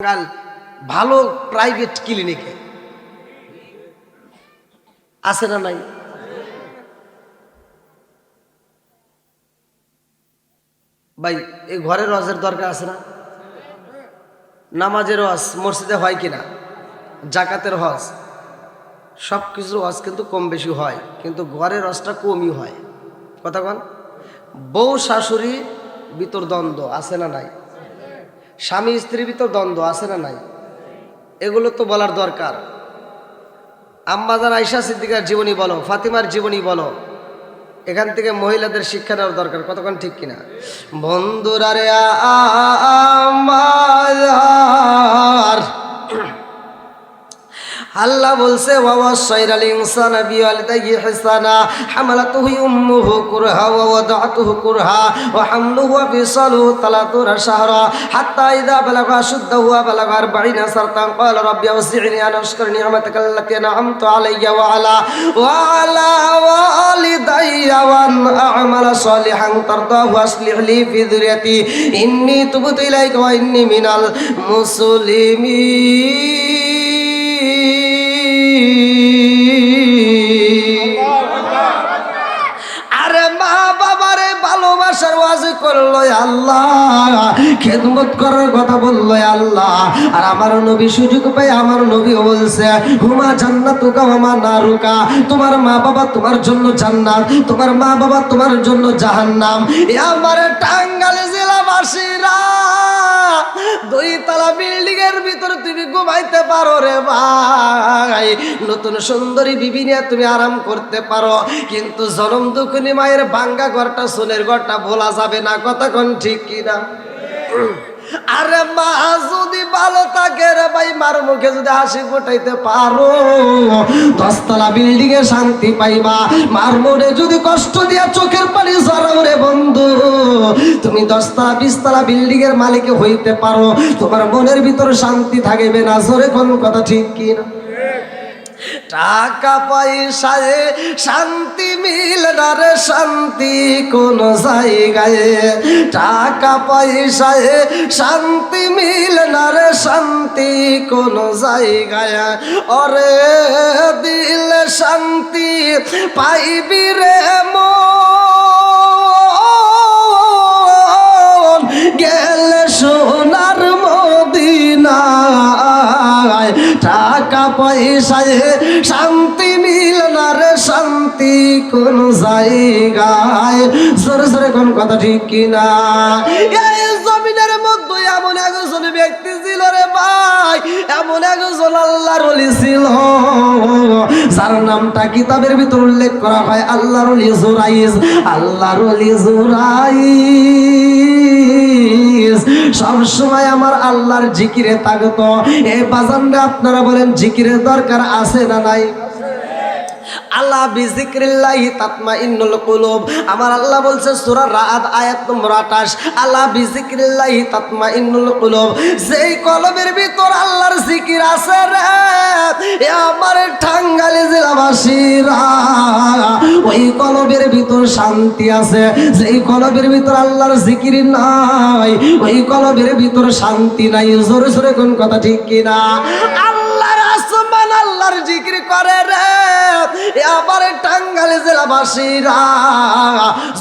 ভালো প্রাইভেট ক্লিনিকে আছে না নাই? ভাই এই ঘরের হজের দরকার আছে না? নামাজের হজ মসজিদে হয় কিনা, জাকাতের হজ, সব কিছুর হজ কিন্তু কম বেশি হয়, কিন্তু ঘরের হজটা কমই হয়। কথা কন। বউ শাশুড়ি ভিতর দ্বন্দ্ব আছে না নাই? স্বামী স্ত্রীর ভিতর দ্বন্দ্ব আছে না নাই? এগুলো তো বলার দরকার। আম্মাজান আয়েশা সিদ্দিকার জীবনী বলো, ফাতিমার জীবনী বলো, এখান থেকে মহিলাদের শিক্ষা নেওয়ার দরকার। কতক্ষণ ঠিক কিনা? বন্ধুরা রে আমার, আল্লাহ বলছে ওয়াসাইরাল ইনসানা বিওয়ালিদাইহি ইহসানা হামালাতুহু উম্মুহু কুরহা ওয়া ওয়াদাতুহু কুরহা ওয়া হামলুহু ওয়া ফিসালুহু 30 শাহরা হাত্তা ইযা বালাগা আশুদ্দাহু ওয়া বালাগা 40 সারতান ক্বালা রাব্বি আওজি'নি আন আশকুরা নি'মাতাকা আল্লাতী আন'আমতু আলাইয়া ওয়া আলা ওয়ালিদাইয়া ওয়া আন আ'মালা সালিহান তারদাহু আসলিহ লি ফি যুররিয়াতি ইন্নী তুবতু ইলাইকা ওয়া ইন্নী মিনাল মুসলিমিন। আরে মা বাবারে ভালোবাসার ওয়াজ করলো আল্লাহ, খেদমত করার কথা বললো আল্লাহ। আর আমার নবী সুযোগ পাই আমার নবী বলছে হুমা জান্নাতুকা ওয়া মা নারুকা, তোমার মা বাবা তোমার জন্য জান্নাত, তোমার মা বাবা তোমার জন্য জাহান্নাম। আমার টাঙ্গাইল জেলাবাসীরা, 2 তলা বিল্ডিং এর ভিতরে তুমি ঘুমাইতে পারো রে ভাই, নতুন সুন্দরী বিবি নিয়ে তুমি আরাম করতে পারো, কিন্তু জনম দুঃখিনী মায়ের ভাঙ্গা ঘরটা সোনের ঘরটা ভোলা যাবে না। কতক্ষণ ঠিক কিনা? আরে মা যদি ভালো থাকে রে ভাই, মার মুখে যদি হাসি ফোটাইতে পারো, 10 তলা বিল্ডিং এ শান্তি পাইবা। মার মনে যদি কষ্ট দিয়া চোখের পানি ঝরাও রে বন্ধু, তুমি 10 তলা 20 তলা বিল্ডিং এর মালিক হইতে পারো, তোমার মনের ভিতর শান্তি থাকবে না। জোরে কোন কথা ঠিক কিনা? টাকা পয়সায় শান্তি মিলে না রে, শান্তি কোন জায়গায়। টাকা পয়সায় শান্তি মিলে না রে, শান্তি কোন জায়গায়। ওরে দিলে শান্তি পাইবি রে মন, গেলে সোনার মদিনায়। টাকা পয়সায় শান্তি মিল না রে, শান্তি কোন জায়গায়। জোরে জোরে কোন কথা ঠিক কিনা? এই জমিনের মধ্যে এমন একজন ব্যক্তি ছিল রে ভাই, এমন একজন আল্লাহর ওলি ছিল, যার নামটা কিতাবের ভিতর উল্লেখ করা হয় আল্লাহর ওলি জুরাইজ। আল্লাহর ওলি জুরাইজ সব সময় আমার আল্লাহর জিকিরে থাকতো। এই বাজানরা আপনারা বলেন জিকিরের দরকার আছে না নাই? আল্লাহ বিজিক্রিল্লাহি তাতমাইন্নুল কুলুব, আমার আল্লাহ বলছে সূরা রাআদ আয়াত নম্বর 28, আল্লাহ বিজিক্রিল্লাহি তাতমাইন্নুল কুলুব, যেই কলবের ভিতর আল্লাহর জিকির আছে রে আমার টাঙ্গাইল জেলাবাসীরা, ওই কলবের ভিতর শান্তি আছে। যেই কলবের ভিতর আল্লাহর জিকির নাই, ওই কলবের ভিতর শান্তি নাই। জোরে জোরে কোন কথা ঠিক কিনা? আল্লাহর আসমান আল্লাহর জিকির করে রে আবার টাঙ্গাইল জেলাবাসীরা,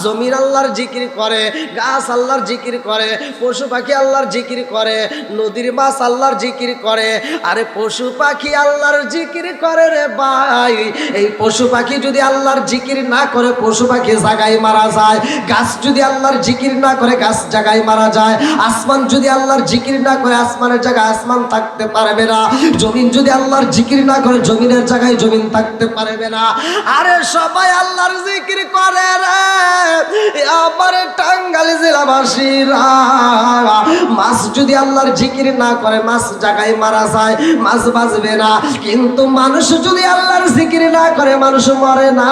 জমির আল্লাহর জিকির করে, গাছ আল্লাহর জিকির করে, পশু পাখি আল্লাহর জিকির করে, নদীর মাছ আল্লাহর জিকির করে। আরে পশু পাখি আল্লাহর জিকির করে রে ভাই, এই পশু পাখি যদি আল্লাহর জিকির না করে পশু পাখি জায়গায় মারা যায়। গাছ যদি আল্লাহর জিকির না করে গাছ জায়গায় মারা যায়। আসমান যদি আল্লাহর জিকির না করে আসমানের জায়গায় আসমান থাকতে পারবে না। জমিন যদি আল্লাহর জিকির না করে জমিনের জায়গায় জমিন থাকতে পারবে না। আরে সবাই আল্লাহর জিকির করে রে আমার টাঙ্গাইল জেলাবাসীরা। মাছ যদি আল্লাহর জিকির না করে মাছ জায়গায় মারা যায়, মাছ বাঁচবে না। কিন্তু মানুষ যদি আল্লাহর জিকির না করে মানুষ মরে না,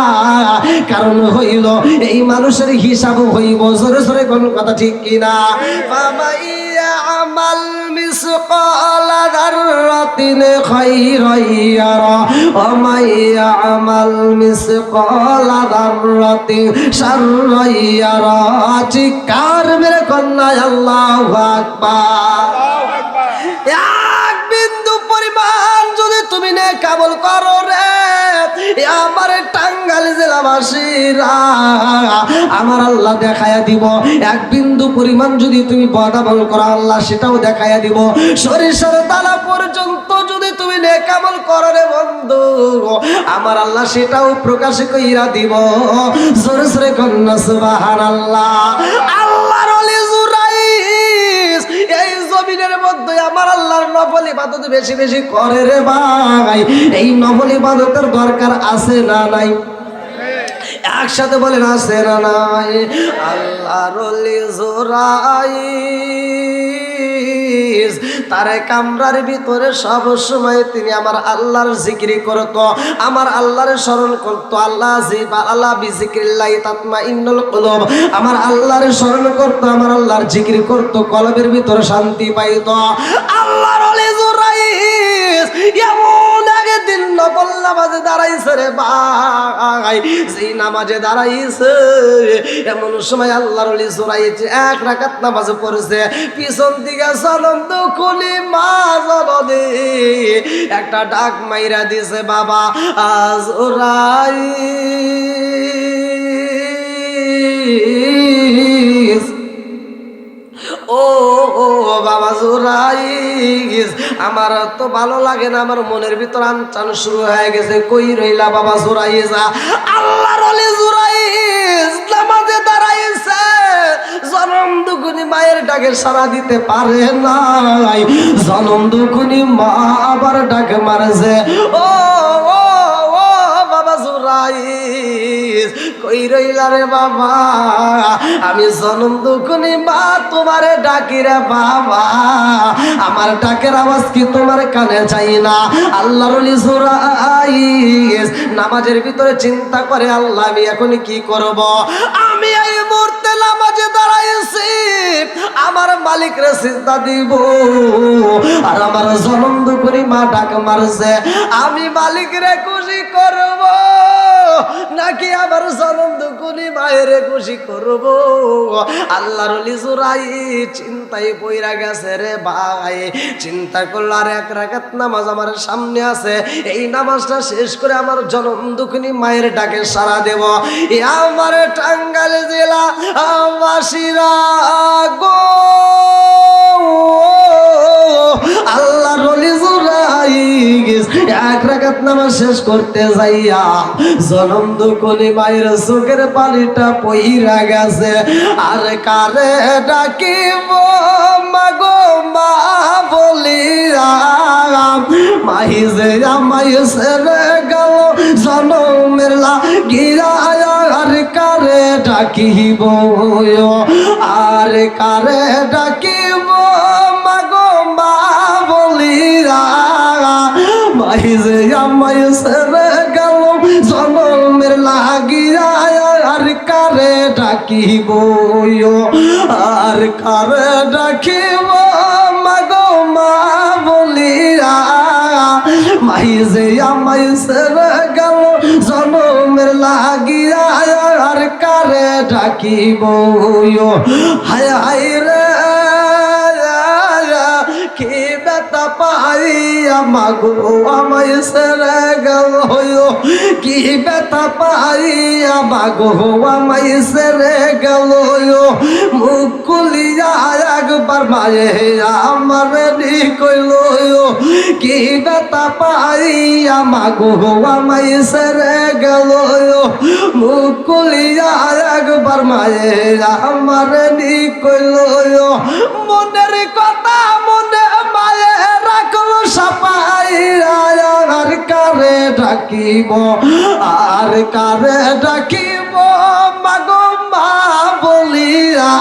কারণ হইল এই মানুষের হিসাব হইব। জোরে জোরে কোন কথা ঠিক কিনা? ফামাইয়া আমাল মিসকালা যাররাতিন খায়রান ইয়ারা ওয়া মাইয়া আমাল মিসকালা যাররাতিন শাররান ইয়ারা। চিৎকার মেরে কন্যা আল্লাহু আকবার। নেকামল করো রে আমার টাঙ্গাইল জেলাবাসীরা, আমার আল্লাহ দেখায়া দিব। এক বিন্দু পরিমাণ যদি তুমি বদামল করো আল্লাহ সেটাও দেখায়া দিব। সরিষার দানা পর্যন্ত যদি তুমি নেকামল করো রে বন্ধু, আমার আল্লাহ সেটাও প্রকাশ কইরা দিব। জোরে জোরে কন্যা সুবহানাল্লাহ। আল্লাহর ওলি জুরাইস এই জমিনের মধ্যে আমার আল্লাহর নফল ইবাদত বেশি বেশি করে রে ভাই। এই নফল ইবাদতের দরকার আছে না নাই? একসাথে বলেন আছে না নাই? আল্লাহর ওলি জুরাইস তারে কামরার ভিতরে সব সময় তিনি আমার আল্লাহর জিকির করত, আমার আল্লাহর স্মরণ করত। আল্লাহ বিজিক্রিল্লাহি তাতমাইন্নুল কুলুব, আমার আল্লাহর স্মরণ করত, আমার আল্লাহর জিকির করত, কলবের ভিতরে শান্তি পাইত। আল্লাহর ওলি জুরাইস এমন একদিন নফল নামাজে দাঁড়াইছে রে ভাই, যেই নামাজে দাঁড়াইছে এমন সময় আল্লাহর ওলি জুরাইস এক রাকাত নামাজ পড়ছে, পিছন দিকে সনম দুখুলি মা জননী একটা ডাক মাইরা দিছে, বাবা জুরাইস, ও বাবা জুরাইস, আমার তো ভালো লাগে না, আমার মনের ভিতর আনচান শুরু হয়ে গেছে, কই রইলা বাবা জুরাইস? আল্লাহর ওলি জুরাইস নামাজে দাঁড়াইছে, জনম দুগুনি মায়ের ডাকে সাড়া দিতে পারে নাই, জনম দুগুনি মা আবার ডাকে মারছে, ও ও ও বাবা জুরাইস কই রইলা রে বাবা? আমি জনম দুগুনি মা তোমারে ডাকি রে বাবা, আমার ডাকের আওয়াজ কি তোমার কানে চাই না? আল্লাহর ওলি জুরাইস নামাজের ভিতরে চিন্তা করে, আল্লাহ আমি এখন কি করব? আমি এই মুহূর্তে নামাজে দাঁড়াইছি, আমার মালিক রে সিজদা দিব, আর আমার জনম দুগুনি মা ডাক মারছে, আমি মালিক রে খুশি করব নাকি আমার জনম দুগুনি মায়ের খুশি করব? আল্লাহর ওলি জুরাইস চিন্তায় পইরা গেছে রে ভাই। চিন্তা করলো আর এক রাকাত নামাজ আমার সামনে আছে, এই নামাজটা শেষ করে আমার জনম দুঃখিনী মায়ের ডাকে সাড়া দেব। আমার টাঙ্গাইল জেলা বাসীরা গো, আল্লাহর ওলি জুরাইস এক রাকাত নামাজ শেষ করতে যাইয়া জনম দুঃখিনী মায়ের চোখের পানিটা পইরা গেছে। আর কারে ডাকিব মাগো মা বলিয়া, মাহি যে আমায় ছেড়ে গেল জনমের লাগিয়া, আর কারে ডাকিব, আর কারে ডাকিব মাগো মা বলিয়া, মাহি যে আমায় ছেড়ে গেল জনমের লাগিয়া, আর কারে ডাকিব, আর কারে ডাকিব মাগো মা বলিয়া, মাই যে আমায় ছেড়ে গেল জনমের লাগিয়া, আর কারে ডাকিব, হায় হায় রে কি ব্যথা পাইয়া মাগো আমায় ছেড়ে গেল, কি ব্যথা পাইয়া মাগো আমায় ছেড়ে গেল, মুখ খুলিয়া একবার মায়ে আমার কইল, কি ব্যথা পাইয়া মাগো আমায় ছেড়ে গেল, মুখ খুলিয়া একবার মায়ে আমার কইল, মনের কথা মনে মায়ে রাখলো সাপাইয়া, আর কারে ডাকিব, আর কারে ডাকিব মাগো মা বলিয়া,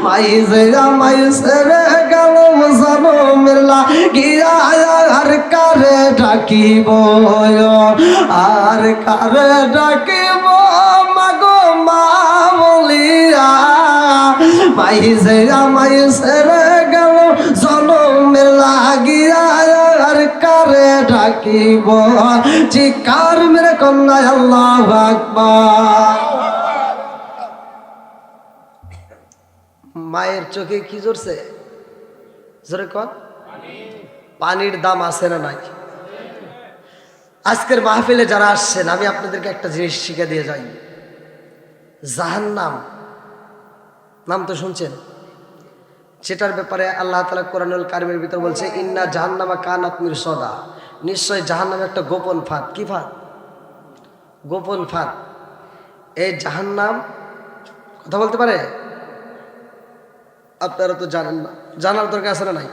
মাই যে আমায় ছেড়ে গেল জনমের লাগিয়া, আর কারে ডাকিব, আর কারে ডাকিব মাগো মা বলিয়া, মাই যে আমায় ছেড়ে গেল জনমের লাগিয়া, আর কারে ডাকিব? চিৎকার মেরে কন্যা আল্লাহু আকবার। মায়ের চোখে কি জোরছে? জোরে কন, পানির দাম আছে না নাই? আজকের মাহফিলে যারা আসছেন, আমি আপনাদেরকে একটা জিনিস শিখে দিয়ে যাই। জাহান্নাম নাম তো শুনছেন, যেটার ব্যাপারে আল্লাহ তাআলা কোরআনুল কারীমের ভিতর বলছে, ইন্না জাহান্নামা কানাত মিরসাদা, নিশ্চয় জাহান্নাম একটা গোপন ফাঁদ। কি ফাঁদ? গোপন ফাঁদ। এই জাহান্নাম কথা বলতে পারে? আপনারা তো জানেন না, জানার দরকার আছে না নাই?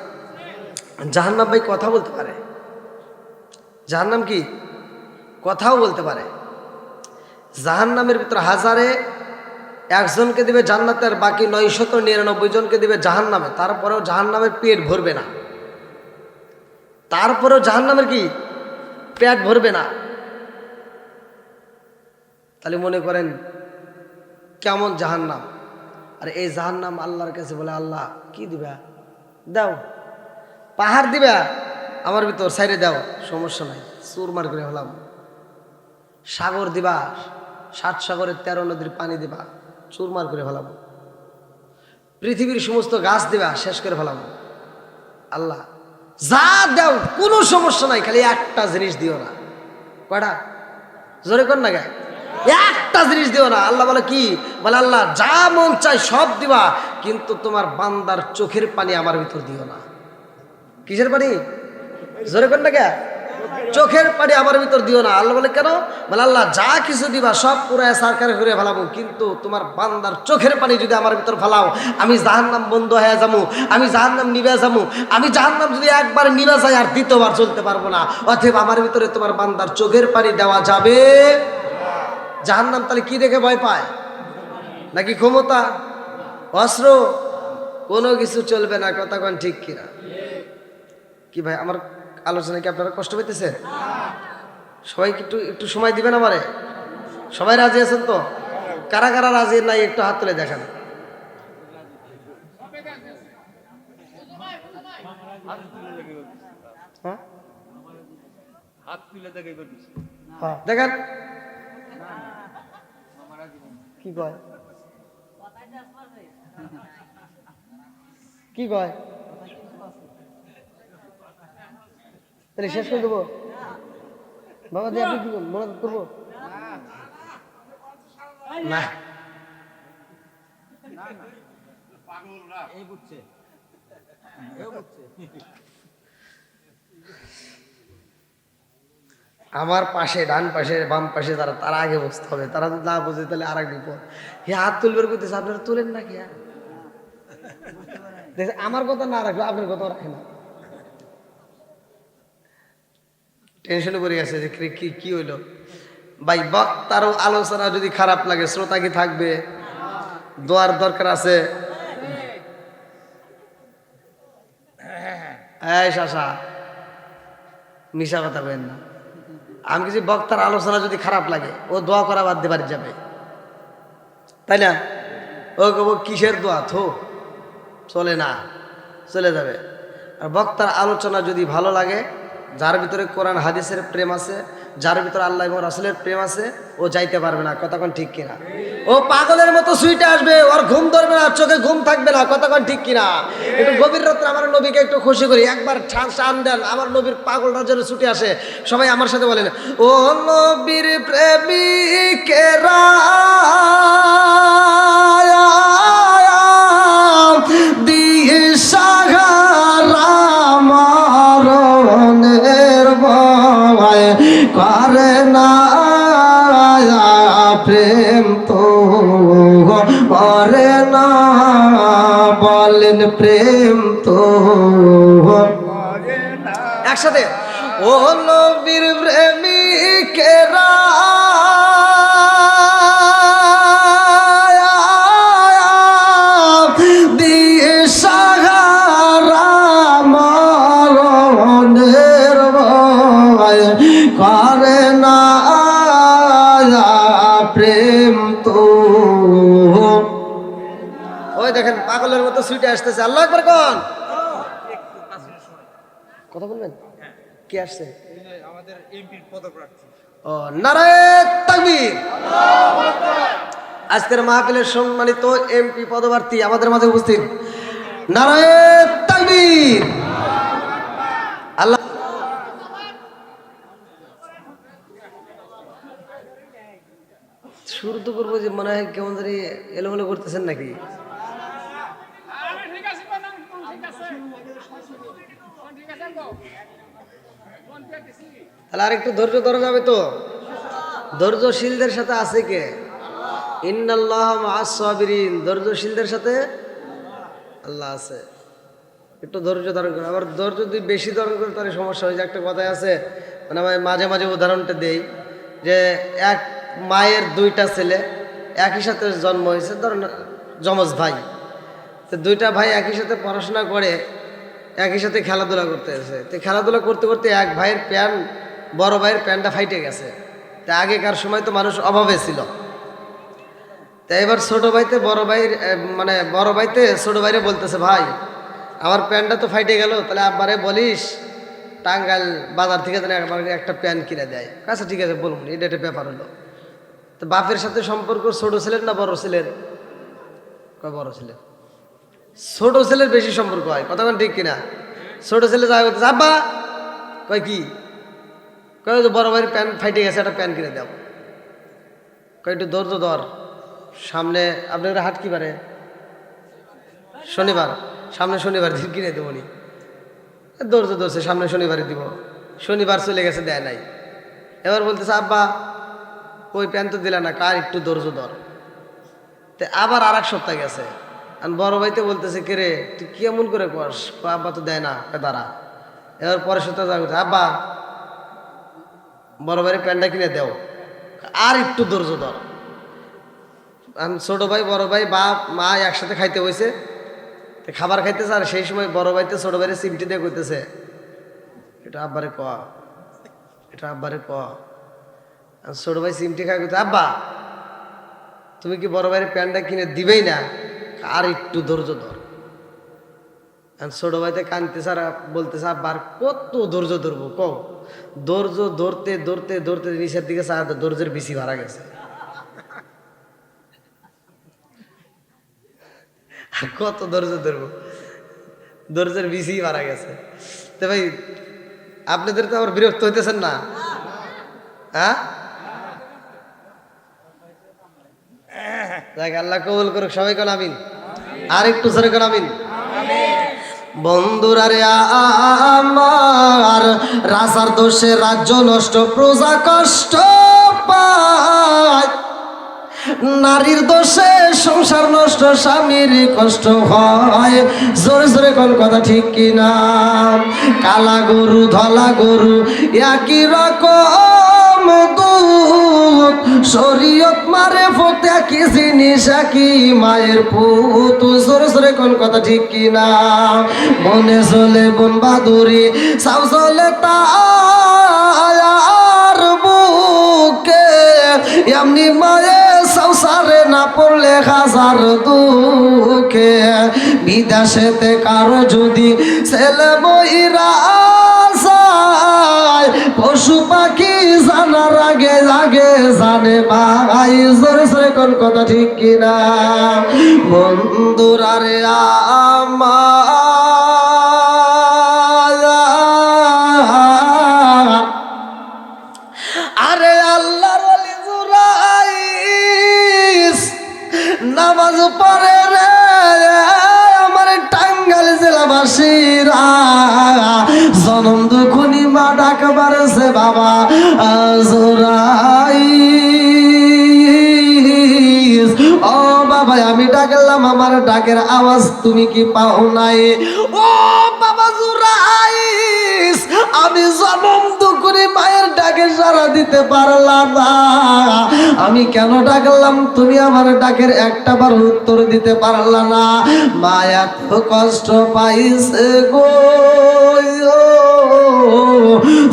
জাহান্নাম ভাই কথা বলতে পারে। জাহান্নাম কি কথাও বলতে পারে। জাহান্নামের ভিতর হাজারে একজনকে দিবে জান্নাতে, আর বাকি 999 জনকে দিবে জাহান্নামে। তারপরেও জাহান্নামের পেট ভরবে না। তারপরেও জাহান্নামের কি পেট ভরবে না। তাহলে মনে করেন কেমন জাহান্নাম। আর এই জাহান্নাম আল্লাহর কাছে বলে, আল্লাহ কি দিবা? দাও, পাহাড় দিবা আমার ভিতর, সাইডে দাও, সমস্যা নাই, চুরমার করে হলাম। সাগর দিবা, 7 সাগরের 13 নদীর পানি দিবা, চুরমার করে ফেলাম। পৃথিবীর সমস্ত গাছ দিবা, শেষ করে ফেলাম। আল্লাহ যা দাও কোনো সমস্যা নাই, খালি একটা জিনিস দিও না। কয়টা? জোরে কর না, গায়ে একটা জিনিস দিও না। আল্লাহ বলে কি? বলে আল্লাহ যা মন চাই সব দিবা, কিন্তু তোমার বান্দার চোখের পানি আমার ভিতর দিও না। কিসের পানি? জোরে কর না, কে? চোখের পানি আমার ভিতর দিও না। আল্লাহ বলে কেন? বলে আল্লাহ যা কিছু দিবা সব পুরায় সরকার করে ফেলাবো, কিন্তু তোমার বান্দার চোখের পানি যদি আমার ভিতর ফেলাও, আমি জাহান্নাম বন্ধ হয়ে যাবো, আমি জাহান্নাম নিভে যাবো। আমি জাহান্নাম যদি একবার নিভে যাই আর দ্বিতীয়বার চলতে পারবো না। অতএব আমার ভিতরে তোমার বান্দার চোখের পানি দেওয়া যাবে। জাহান্নাম তাহলে কি দেখে ভয় পায়? নাকি ক্ষমতা, অস্ত্র? কোনো কিছু চলবে না। কথা কোন ঠিক কিনা? কি ভাই আমার আলোচনা কি আপনারা কষ্ট পেতেছেন? সবাইকে একটু সময় দিবেন আমারে? সবাই রাজি আছেন তো? কারা কারা রাজি নাই একটু হাত তুলে দেখান। দেখেন কি কয়, কি কয়? তাহলে শেষ করে দেবো বাবা দিয়ে? আপনি কি মনে করবো না? আমার পাশে, ডান পাশে, বাম পাশে যারা, তারা আগে বসতে হবে। তারা যদি না বোঝে তাহলে আর এক বিপদ। হাত তুলবে করতেছে, আপনারা তোলেন না কি? আমার কথা না রাখবে, আপনার কথা রাখে না। টেনশনে পড়ে গেছে যে কি হইলো ভাই। বক্তারও আলোচনা যদি খারাপ লাগে, শ্রোতা কি থাকবে? দোয়ার দরকার আছে। এই শাসা মিশা কথা বলেন না। আমি কিছু বক্তার আলোচনা যদি খারাপ লাগে, ও দোয়া করা বাদ দিয়ে বাড়ি যাবে, তাই না? ও কিসের দোয়া? থো, চলে না, চলে যাবে। আর বক্তার আলোচনা যদি ভালো লাগে, যার ভিতরে কোরআন হাদিসের প্রেম আছে, যার ভিতরে আল্লাহ এবং রাসূলের প্রেম আছে, ও যাইতে পারবে না। কথা কোন ঠিক কিনা? ও পাগলের মতো সুইটে আসবে, ওর ঘুম ধরবে না, চোখে ঘুম থাকবে না। কথা কোন ঠিক কিনা? একটু গভীর রাত্রে আমার নবীকে একটু খুশি করি, একবার টান দেন, আমার নবীর পাগলটা যেন ছুটে আসে। সবাই আমার সাথে বলেন, ও নবীর প্রেমিকেরা দিয়ে সাগারা মরণের ভয় করে না প্রেম তো করে না। বলেন প্রেম তো একসাথে, ও নবীর প্রেমিকেরা দিয়ে সাগারা মরণের ভয় করে না প্রেম তো। ওই দেখেন পাগলের মতো সুইটে আসতেছে। আল্লাহু আকবার কোন? কথা বলবেন? কি আসছে? আমাদের এমপির পদপ্রার্থী। ও নারায়ে তাকবীর। আল্লাহু আকবার। আজকের মাহফিলের সম্মানিত এমপি পদপ্রার্থী আমাদের মাঝে উপস্থিত। নারায়ে তাকবীর। আল্লাহ শুরু তো করবো যে মনে হয় কেমন জানি এলোমেলো করতেছেন নাকি? তাহলে আর একটু ধৈর্য ধরা যাবে তো? ধৈর্যশীলদের সাথে আছে কে? ইন্নাল্লাহ মাআস সাবিরিন, ধৈর্যশীলদের সাথে আল্লাহ আছে। একটু ধৈর্য ধারণ করে, আবার ধৈর্য যদি বেশি ধারণ করে তাহলে সমস্যা হয়ে যায়। একটা কথাই আছে, মানে আমি মাঝে মাঝে উদাহরণটা দেই যে এক মায়ের দুইটা ছেলে একই সাথে জন্ম হয়েছে, ধরেন যমজ ভাই। তো দুইটা ভাই একই সাথে পড়াশোনা করে, একই সাথে খেলাধুলা করতেছে। তো খেলাধুলা করতে করতে এক ভাইয়ের প্যান্ট, বড় ভাইয়ের প্যান্টটা ফাইটে গেছে। তা আগেকার সময় তো মানুষ অভাবে ছিল। তাই এবার ছোট ভাইতে বড় ভাইয়ের মানে বড় ভাইতে ছোট ভাইরে বলতেছে, ভাই আমার প্যান্টটা তো ফাইটে গেল, তাহলে আব্বারে বলিস টাঙ্গাইল বাজার থেকে যেন একবার একটা প্যান্ট কিনে দেয়। আচ্ছা ঠিক আছে বলুন, এটা একটা ব্যাপার হলো। তো বাপের সাথে সম্পর্ক ছোট ছেলের না বড় ছেলের? কয় বড় ছেলের। ছোট ছেলের বেশি সম্পর্ক হয়, কথা ঠিক কিনা? ছোট ছেলে যা করতেছে, আব্বা কয় কি, কয় যে বড় ভাইয়ের প্যান্ট ফাইটে গেছে, একটা প্যান্ট কিনে দাও। কয় একটু ধৈর্য ধর, সামনে আপনার হাট কি বারে? শনিবার, সামনে শনিবার দিন কিনে দেবো নি। ধৈর্য ধরছে, সামনে শনিবারে দিব। শনিবার চলে গেছে, দেয় নাই। এবার বলতেছে, আব্বা ওই প্যান্ট তো দিলা না, কার একটু ধৈর্য ধর। তো আবার আর এক সপ্তাহ গেছে, আর বড় ভাইতে বলতেছে, কে রে তুই কেমন করে কস? আব্বা তো দেয় না, দাঁড়া। এবার পরের সপ্তাহ যা করছে, আব্বা বড় ভাইয়ের প্যান্টটা কিনে দেও, আর একটু ধৈর্য ধর। ছোট ভাই বড় ভাই বাপ মা একসাথে খাইতে হয়েছে, খাবার খাইতেছে। আর সেই সময় বড় ভাইতে ছোট ভাইয়ের চিমটি দিয়ে কইতেছে, এটা আব্বারে ক, এটা আব্বারে ক। ছোট ভাই চিমটি খাই কইতে, আব্বা তুমি কি বড় ভাইয়ের প্যান্টটা কিনে দিবেই না, আর একটু ধৈর্য ধর। ছোট ভাইতে কানতেছে আর বলতেছে, আব্বা আর কত ধৈর্য ধরবো কও? ধৈর্য ধরতে ধরতে ধরতে নিচের দিকে চাঁদা ধৈর্যের বেশি ভাড়া গেছে। কত ধৈর্য ধরবো, ধৈর্যের বেশি মারা গেছে। তো ভাই আপনাদের তো আবার বিরক্ত হইতেছেন না? হ্যাঁ, আল্লাহ কবুল করুক। সবাই কোন আমিন, আর একটু জোরে কোন আমিন। বন্ধুরা রে আমার, রাজার দোষে রাজ্য নষ্ট, প্রজা কষ্ট পায়। নারীর দোষে সংসার নষ্ট, স্বামীর কষ্ট হয়। জোরে জোরে কোন কথা ঠিক কিনা? কালা গরু ধলা গরু একই রকম দুধ, শরীয়ত মারে ফতে কি জিনিস একই মায়ের পুত। জোরে জোরে কোন কথা ঠিক কিনা? মনে চলে বন বাদুরি, সাউ চলে তার বুকে, এমনি মায়ে সংসারে না পড়লে হাজার দুঃখে। বিদেশেতে কারো যদি ছেলে বইরা যায়, পশু পাখি জানার আগে আগে জানে ভাই। জোরে জোরে কোন কথা ঠিক কিনা? বন্ধুরা রে আমার, আরে আল্লাহর ওলি জুরাইস নামাজ পড়ে রে আমার টাঙ্গাইল জেলাবাসীরা। জনম দুখুনি মা ডাক বাড়ছে বাবা জুরাইস। ও বাবা আমি ডাকলাম, আমার ডাকের আওয়াজ তুমি কি পাও নাই? ও বাবা জুরাইস, আমি জনম দুখুনি মায়ের ডাকে সাড়া দিতে পারলাম না। আমি কেন ডাকলাম, তুমি আমার ডাকের একটা বার উত্তর দিতে পারলা না। মা এত কষ্ট পাইছে গো।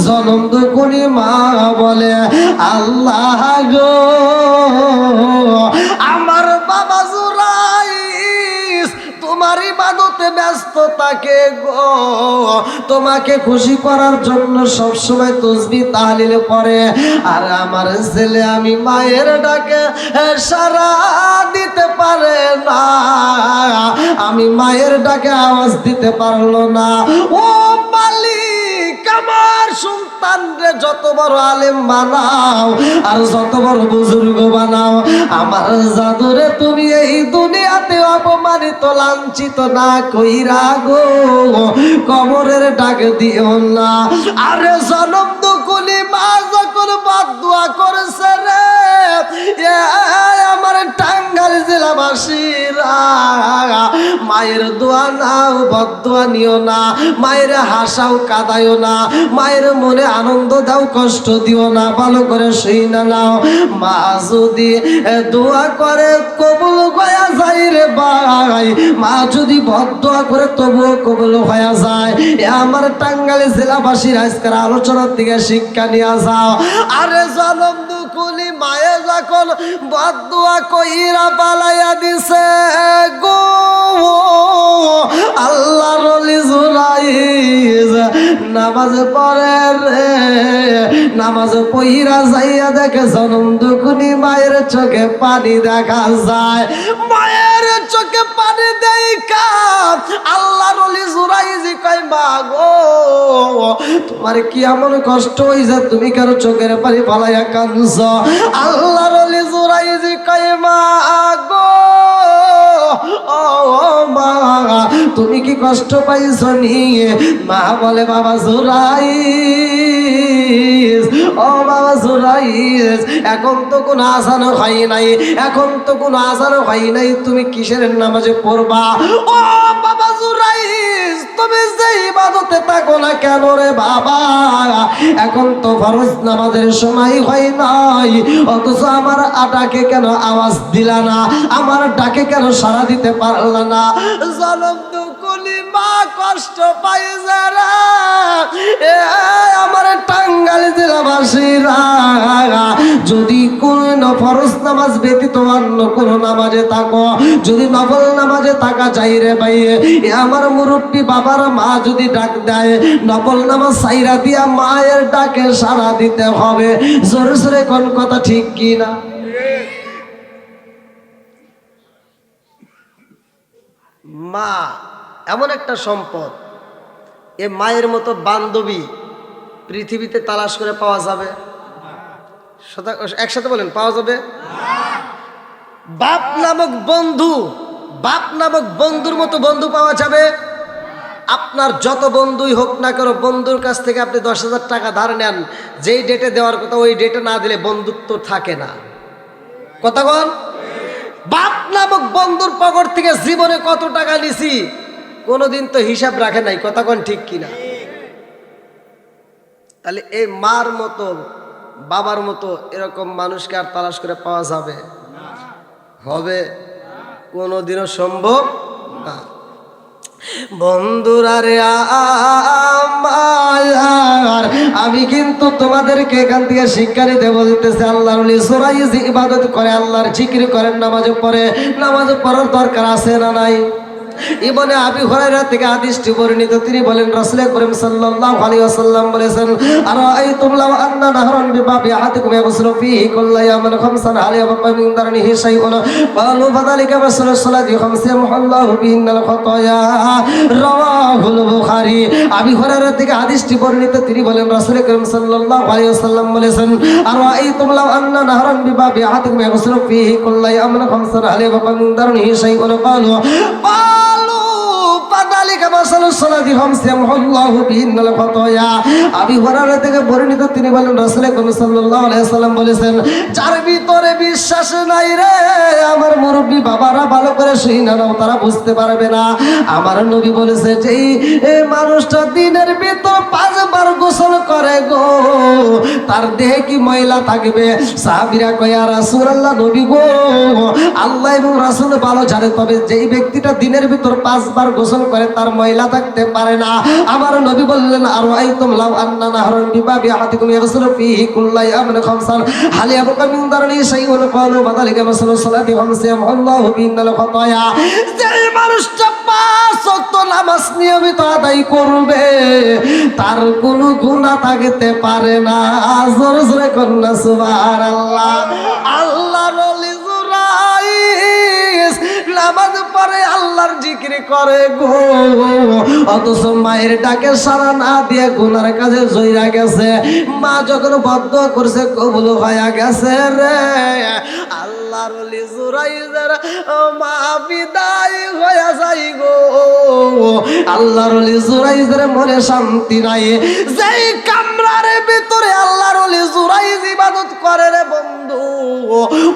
জনম দুখুনি মা বলে, আল্লাহ গো আমার বাবা জুরাইস তোমার ইবাদতে ব্যস্ত থাকে গো। তোমাকে খুশি করার জন্য সবসময় তাসবিহ তাহলিল পড়ে। আর আমার ছেলে আমি মায়ের ডাকে সাড়া দিতে পারে না, আমি মায়ের ডাকে আওয়াজ দিতে পারলো না। ও মালিক আমার সন্তানরে যত বড় আলেম বানাও আর যত বড় বুজুর্গ বানাও, আমার জাদুরে তুমি এই দুনিয়াতে অপমানিত লাঞ্ছিত না কইরা গো কবরের ডাক দিও না। আরে জনম দুকুলি মা যখন বদদুয়া করেছে রে আমার টাঙ্গাইল জেলাবাসীরা, মায়ের দোয়া নাও বদদুয়া নিও না, মায়ের হাসাও কাঁদায়ও না, মায়ের মনে আনন্দ দাও কষ্ট দিও না, ভালো করে শুই না নাও। মা যদি দোয়া করে কবুল হয়ে যায় রে ভাই, মা যদি বদদুয়া করে তবুও কবুল হয়ে যায়। আমার টাঙ্গাইল জেলাবাসীর আজকের আলোচনার দিকে শিক্ষা নিয়ে যাও। আরে জনম দুকুলি মায়ে যখন বদদুয়া কইরা পালাইয়া দিছে গো আল্লাহর ওলি জুরাইজ নামাজ পড়ে রে, নামাজ পইরা যাইয়া দেখে জনম দুকুনি মায়ের চোখে পানি দেখা যায়। মায়ের চোখে পানি দেখা আল্লাহর ওলি জুরাইজ কয় মা গো তোমার কি এমন কষ্ট হইছে তুমি কেন চোখের পানি ফালাইয়া কাঁদছ? আল্লাহর ওলি জুরাইজ কয় মা গো ও মা তুমি কি কষ্ট পাইছ নি? মা বলে বাবা জুরাইজ, ও বাবা জুরাইজ এখন তো কোনো আজানও হয় নাই, এখন তো কোনো আজানও হয় নাই, তুমি কিসের নামাজে পড়বা? ও বাবা জুরাইজ তুমি যে ইবাদতে থাকো না কেন রে বাবা, এখন তো ফরজ নামাজের সময় হয় নাই, অথচ আমার ডাকে কেন আওয়াজ দিলা না, আমার ডাকে কেন সাড়া দিতে পারলা না? জনম দুকুলি মা কষ্ট পাই যারা আমার টাঙ্গাইল জেলাবাসীরা, যদি কোন ফরজ নামাজ ব্যতীত অন্য কোন নামাজে থাকো, যদি নফল নামাজে থাকা যায় রে ভাই, আমার মুরব্বী বাবার মা যদি ডাক দেয় নফল নামাজ সাইরা দিয়া মায়ের ডাকে সাড়া দিতে হবে। জোরে জোরে কোন কথা ঠিক কি না? মা এমন একটা সম্পদ, এ মায়ের মতো বান্ধবী পৃথিবীতে তালাশ করে পাওয়া যাবে? একসাথে বলেন, পাওয়া যাবে? বাপ নামক বন্ধু, বাপ নামক বন্ধুর মতো বন্ধু পাওয়া যাবে? আপনার যত বন্ধুই হোক না কেন, বন্ধুর কাছ থেকে আপনি 10,000 টাকা ধার নেন, যেই ডেটে দেওয়ার কথা ওই ডেটে না দিলে বন্ধুত্ব থাকে না। কথা বল। বাপ নামক বন্ধুর পকেট থেকে জীবনে কত টাকা নিছি কোনোদিন তো হিসাব রাখে নাই। কথা কোন ঠিক কিনা? তাহলে এই মার মতো বাবার মতো এরকম মানুষকে আর তালাশ করে পাওয়া যাবে? হবে? কোনোদিনও সম্ভব না। বন্ধুরা রে আমার, আমি কিন্তু তোমাদেরকে এখান থেকে শিক্ষা নিতে বলতেছি, আল্লাহর ওলি জুরাইজ ইবাদত করে, আল্লাহর জিকির করেন, নামাজ পড়ে, নামাজ পড়ার দরকার আছে না নাই? ইবনে আবি হুরায়রা থেকে হাদিসটি বর্ণিত, তিনি বলেন রাসূল করিম সাল্লাল্লাহু আলাইহি ওয়াসাল্লাম বলেছেন, আরাআইতুম লাও আন্না নাহরান বিবাবি আহাদিকুম ইয়াগসিলু ফীহি কুল্লা ইয়াওমিন খামসান হাল ইয়াবকা মিন দারনিহি শাইউন ক্বালু ফাযালিকা মাসলু সালাতি খামসা মুহাল্লাহু বিহিন্নাল খাতায়া, রাওয়াহুল বুখারী। আবি হুরায়রা থেকে হাদিসটি বর্ণিত, তিনি বলেন রাসূল করিম সাল্লাল্লাহু আলাইহি ওয়াসাল্লাম বলেছেন, আরাআইতুম লাও আন্না নাহরান বিবাবি আহাদিকুম ইয়াগসিলু ফীহি কুল্লা ইয়াওমিন খামসান হাল ইয়াবকা মিন দারনিহি শাইউন ক্বালু আবি হুরায়রা থেকে বর্ণিত, তিনি বলেন রাসূল করিম সাল্লাল্লাহু আলাইহি ওয়াসাল্লাম বলেছেন, যার ভিতরে বিশ্বাস নাই রে আমার মুরব্বী বাবারা ভালো করে শুই না, তারা বুঝতে পারবে না। আমার নবী বলেছে যে এই মানুষটা দিনের ভিতর 5 বার গোসল করে গো, তার দেহে কি ময়লা থাকবে? সাহাবীরা কয় ইয়া রাসূলুল্লাহ, নবী গো আল্লাহ এবং রাসূল ভালো জানে, তবে যেই ব্যক্তিটা দিনের ভিতর 5 বার গোসল করে তার ময়লা থাকতে পারে না। আমার নবী বললেন, আরাআইতুম লাউ আন্না নাহরান বিবাবি আহাদিকুম ইয়াগসিলু ফীহি কুল্লা ইয়াওমিন খামসান হাল ইয়াবকা মিন দারনিহি শাইউন ক্বালু ফাযালিকা মাসলু সালাতি খামসা আল্লাহু বিহিন্নাল খাতায়া। যেই মানুষটা 5 ওয়াক্ত নামাজ নিয়মিত আদায় করবে তার কোনো গুনাহ থাকতে পারে না। জোরে জোরে কন্না সুবহানাল্লাহ। আল্লাহর ওলি জুরাইজ নামাজ পড়ে আল্লাহর জিকির করে গো, অথচ মায়ের ডাকে সাড়া না দিয়ে গুনার কাজে জইরা গেছে। মা যখন বদ্ধ করছে কবুল হয়ে গেছে রে। আল্লাহর ওলি জুরাইজের মা বিদায় হয়ে যায় গো। আল্লাহর ওলি জুরাইজের মনে শান্তি নাই। যেই কামরার ভিতরে আল্লাহর ওলি জুরাইজ ইবাদত করে রে বন্ধু,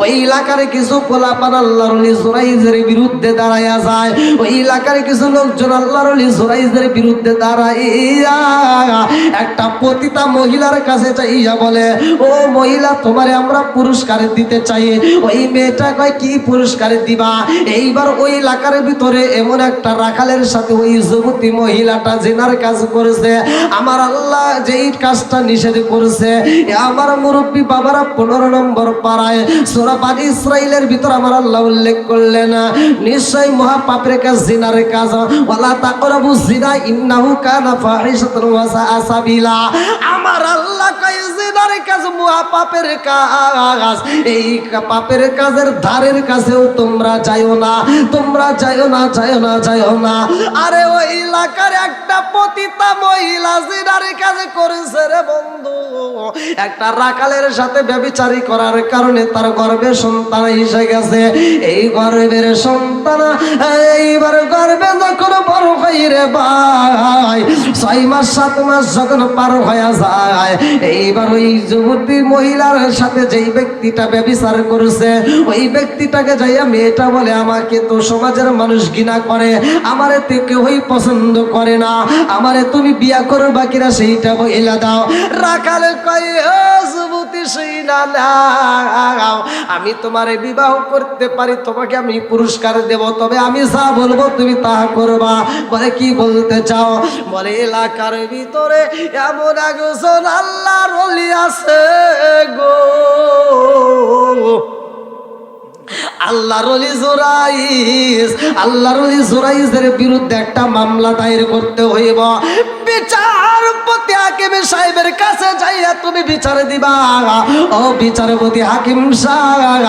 ওই এলাকার কিছু পোলাপান আল্লাহর ওলি জুরাইজের বিরুদ্ধে দাঁড়াইয়া যায়। ওই এলাকার কিছু লোকজন আল্লাহর ওলি জুরাইজের বিরুদ্ধে দাঁড়াইয়া একটা পতিতা মহিলার কাছে চাইয়া বলে, ও মহিলা তোমারে আমরা পুরস্কার দিতে চাই। ওই মেয়েটা কয়, কি পুরস্কার দিবা? এইবার ওই এলাকার ভিতরে এমন একটা রাখালের সাথে ওই যুবতী মহিলাটা জেনার কাজ করেছে। আমার আল্লাহ যেই কাজটা নিষেধ করেছে, আমার মুরব্বী বাবারা 15 নম্বর পাড়ায় সূরা বানী ইসরাইলের ভিতর আমার আল্লাহ উল্লেখ করলেন, নিশ্চয় মহাপাপের কাজ জিনার কাজ। ওয়ালা তাকরাবু জিনা ইন্নাহু কানা ফাহিশাতান ওয়া সাআ সাবিলা। আমার আল্লাহ কয় জিনার কাজ মহাপাপের কাজ, এই পাপের কাজের ধারের কাছেও তোমরা যাইও না, তোমরা যাইও না, যাইও না, যাইও না। আরে ওই এলাকার একটা পতিতা মহিলা জিনার কাজ করেছে রে বন্ধু। একটা রাখালের সাথে ব্যভিচারী করার কারণে তার গর্ভে সন্তান এসে গেছে। এই গর্ভের সন্তান এইবার গর্ভে যখন বড় হয় রে ভাই, 6 মাস 7 মাস যখন পার হয়ে যায়, এইবার ওই যুবতী মহিলার সাথে যেই ব্যক্তিটা ব্যভিচার করেছে, ওই ব্যক্তিটাকে যাইয়া মেয়েটা বলে, আমাকে তো সমাজের মানুষ ঘৃণা করে, আমারে তো কেউই পছন্দ করে না, আমারে তুমি বিয়া করবা কিনা সেইটা বইলা দাও। রাখালে কয়, ও যুবতী শুইনা নাও, আমি তোমারে বিবাহ করতে পারি, তোমাকে আমি পুরস্কার দেব, তবে আমি যা বলবো তুমি তা করবা। বলে, কি বলতে চাও? বলে, এলাকার ভিতরে এমন একজন আল্লাহর ওলি আছে গো, আল্লাহর ওলি জুরাইজ, আল্লাহর ওলি জুরাইজের বিরুদ্ধে একটা মামলা দায়ের করতে হইব। বিচারপতি হাকিম সাহেবের কাছে যাইয়া তুমি বিচার দিবা, ও বিচারপতি হাকিম সাহেব,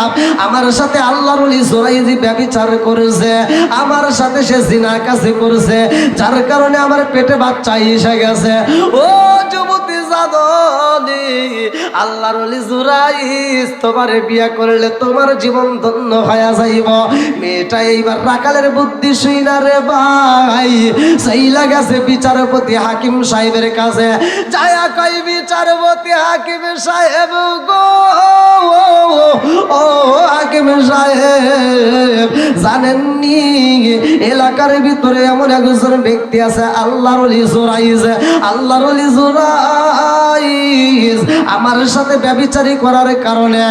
আমার সাথে আল্লাহর ওলি জুরাইজ ব্যভিচার করেছে, আমার সাথে সে জিনার কাছে করেছে, যার কারণে আমার পেটে বাচ্চা এসে গেছে। ও যুবতী জাদনি, আল্লাহর ওলি জুরাইজ তোমারে বিয়া করলে তোমার জীবন ধন্য হয়ে যাইব। মেয়েটা এইবার রাখালের বুদ্ধি শুইনা রে ভাই সেই লাগাছে বিচারপতি হাকিম সাহেবের কাছে। যায়া কই, বিচারপতি হাকিম সাহেব গো, ও হাকিম সাহেব, জানেননি এলাকার ভিতরে এমন একজন ব্যক্তি আছে আল্লাহর ওলি জুরাইজ, আল্লাহর ওলি জুরাইজ আমার সাথে ব্যভিচারী করার কারণে,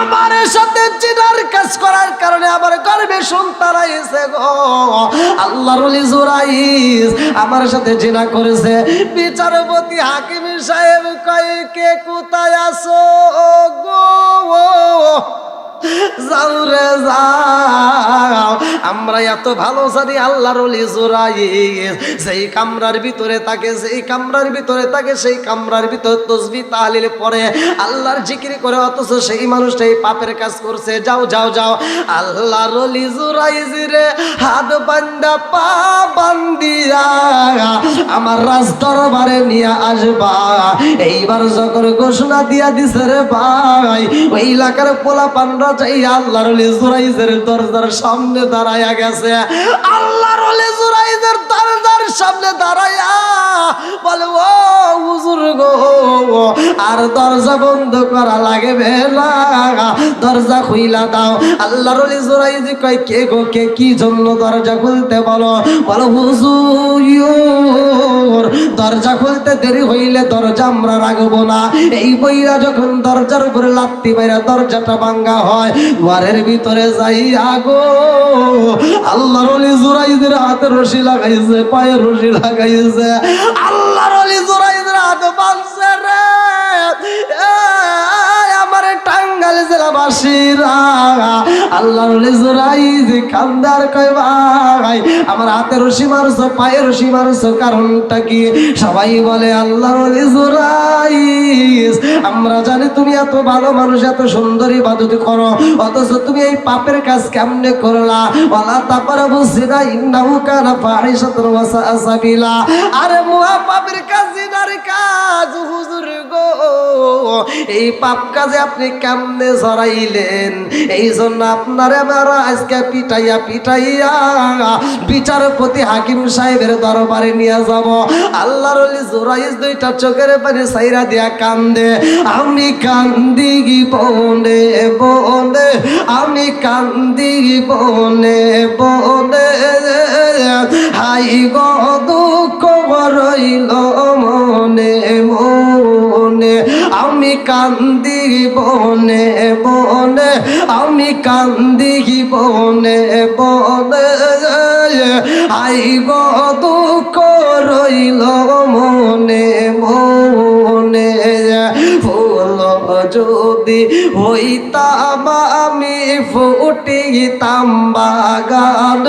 আমার সাথে জিনার কাজ করার কারণে আমার গর্ভে সন্তান আইছে গো। আল্লাহর ওলি জুরাইজ আমার সাথে জিনা করেছে। বিচারপতি হাকিম সাহেব কয়, কে কোথায় আছো গো? যাও রে যাও, আমরা এত ভালো জানি আল্লাহর ওলি জুরাইজ সেই কামরার ভিতরে থাকে, সেই কামরার ভিতরে থাকে, সেই কামরার ভিতরে তাসবিহ তাহলিল পড়ে, আল্লাহর জিকির করে, অথচ সেই মানুষটাই পাপের কাজ করছে। যাও যাও যাও, আল্লাহর ওলি জুরাইজ রে হাত বান্দা পা বান্দিয়া আমার রাজ দরবারে নিয়ে আসবা। এইবার যখন ঘোষণা দিয়া দিছে রে ভাই, ওই এলাকার পোলা পান্ডা যাই আল্লাহর ওলি জুরাইজের দরজার সামনে দাঁড়ায়া গেছে। আল্লাহর ওলি জুরাইজের দরজার সামনে দাঁড়ায়া বলে, ও হুজুর গো, আর দরজা বন্ধ করা লাগবে না, দরজা খুইলা দাও। আল্লাহর ওলি জুরাইজ কয়, কে গো, কে, কি জন্য দরজা খুলতে বলো? বলো, হুজুর দরজা খুলতে দেরি হইলে দরজা আমরা রাখবো না। এই বইরা যখন দরজার উপরে লাত্তি মাইরা দরজাটা ভাঙ্গা হয়, ঘরের ভিতরে যাইয়া গো আল্লাহর ওলি জুরাইজের হাতে রশি লাগাইছে, পায়ে রশি লাগাইছে, আল্লাহর ওলি জুরাইজের হাতে বাঁধছে রে। আমার টাঙ্গাইল জেলাবাসীরা, আল্লাহর ওলি জুরাইজ কান্দার কয় ভাই আমার হাতে রশি মারছো পায়ে রশি মারছো কারণটা কি? সবাই বলে আল্লাহর ওলি জুরাইজ আমরা জানি তুমি এত ভালো মানুষ, এত সুন্দর ইবাদত করো, অথচ তুমি এই পাপের কাজ কেমনে করলা? ওয়ালা তাকরাবু জিনা ইন্নাহু কানা ফাহিশাতান ওয়া সাআ সাবিলা। আরে মুহা পাপের কাজ, জিনার কাজ হুজুর গো, এই পাপ কাজে আপনি কেমনে জড়াইলেন? এই জন্য আপনারে আমরা আজকে পিটাইয়া পিটাইয়া বিচারপতি হাকিম সাহেবের দরবারে নিয়ে যাব। আল্লাহর ওলি জুরাইজ দুইটা চোখের পানি সাইরা দিয়া কান্দে, আমি কান্দি বনে বনে, আমি কান্দি বনে বনে, হাই গো দুঃখ রইল মনে মনে, আমি কান্দি বনে বনে, আমি কান্দি বনে বনে, হাই গো দুঃখ রইল মনে মনে। ফুল যদি হইতাম আমি ফুটিতাম বাগান,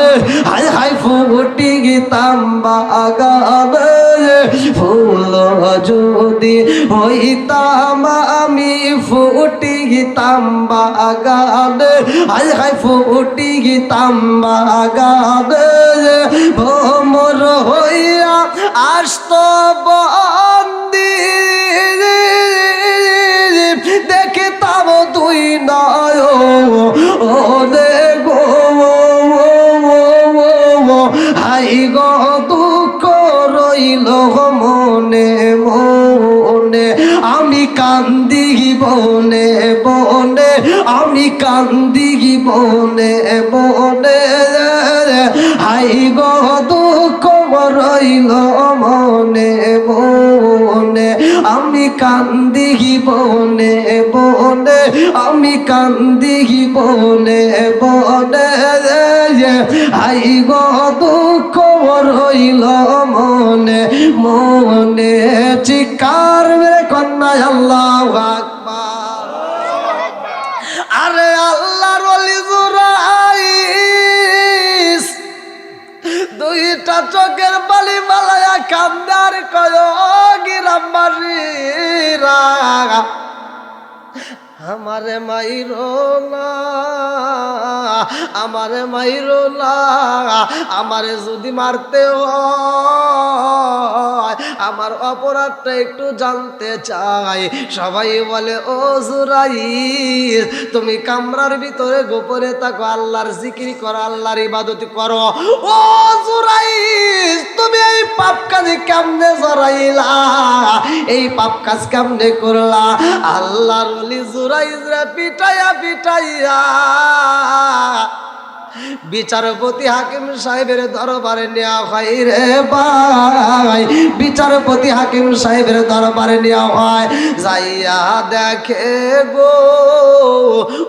হাই হাই ফুটিতাম বাগান, ফুল যদি হইতাম আমি ফুটিতাম বাগান, হাই হাই ফুটিতাম বাগান, ভ্রমর হইয়া আসত বন্দি, দেখিতাম দুই নয়নে গো, হাই গো দুঃখ রইল মনে মনে, আমি কান্দি বনে বনে, আমি কান্দি বনে বনে, হাই গো দুঃখ রইল মনে মনে, আমি কান্দি বনে বনে, আমি কান্দি বনে বনে, হাই গো দুঃখ রইল মনে মনে। চিৎকার মেরে কন্যা আল্লাহু আকবার। আরে আল্লাহর ওলি জুরাইজ দুইটা চোখের বালি মালায়া কান্দার কয় গ্রামবাসীরা, আমারে মাইরো না, আমারে মাইরো না, আমারে যদি মারতে হয় আমার অপরাধটা একটু জানতে চাই। সবাই বলে ও জুরাইজ তুমি কামরার ভিতরে গোপনে থাকো, আল্লাহর জিকির করো, আল্লাহর ইবাদত করো। ও জুরাইজ তুমি এই পাপ কাজে কেমনে জড়াইলা, এই পাপ কাজ কেমনে করলা? আল্লাহর ওলি জুরাইজরা পিটাইয়া পিটাইয়া বিচারপতি হাকিম সাহেবের দরবারে নেওয়া হয় রে ভাই, বিচারপতি হাকিম সাহেবের দরবারে নেওয়া হয়। যাইয়া দেখে গো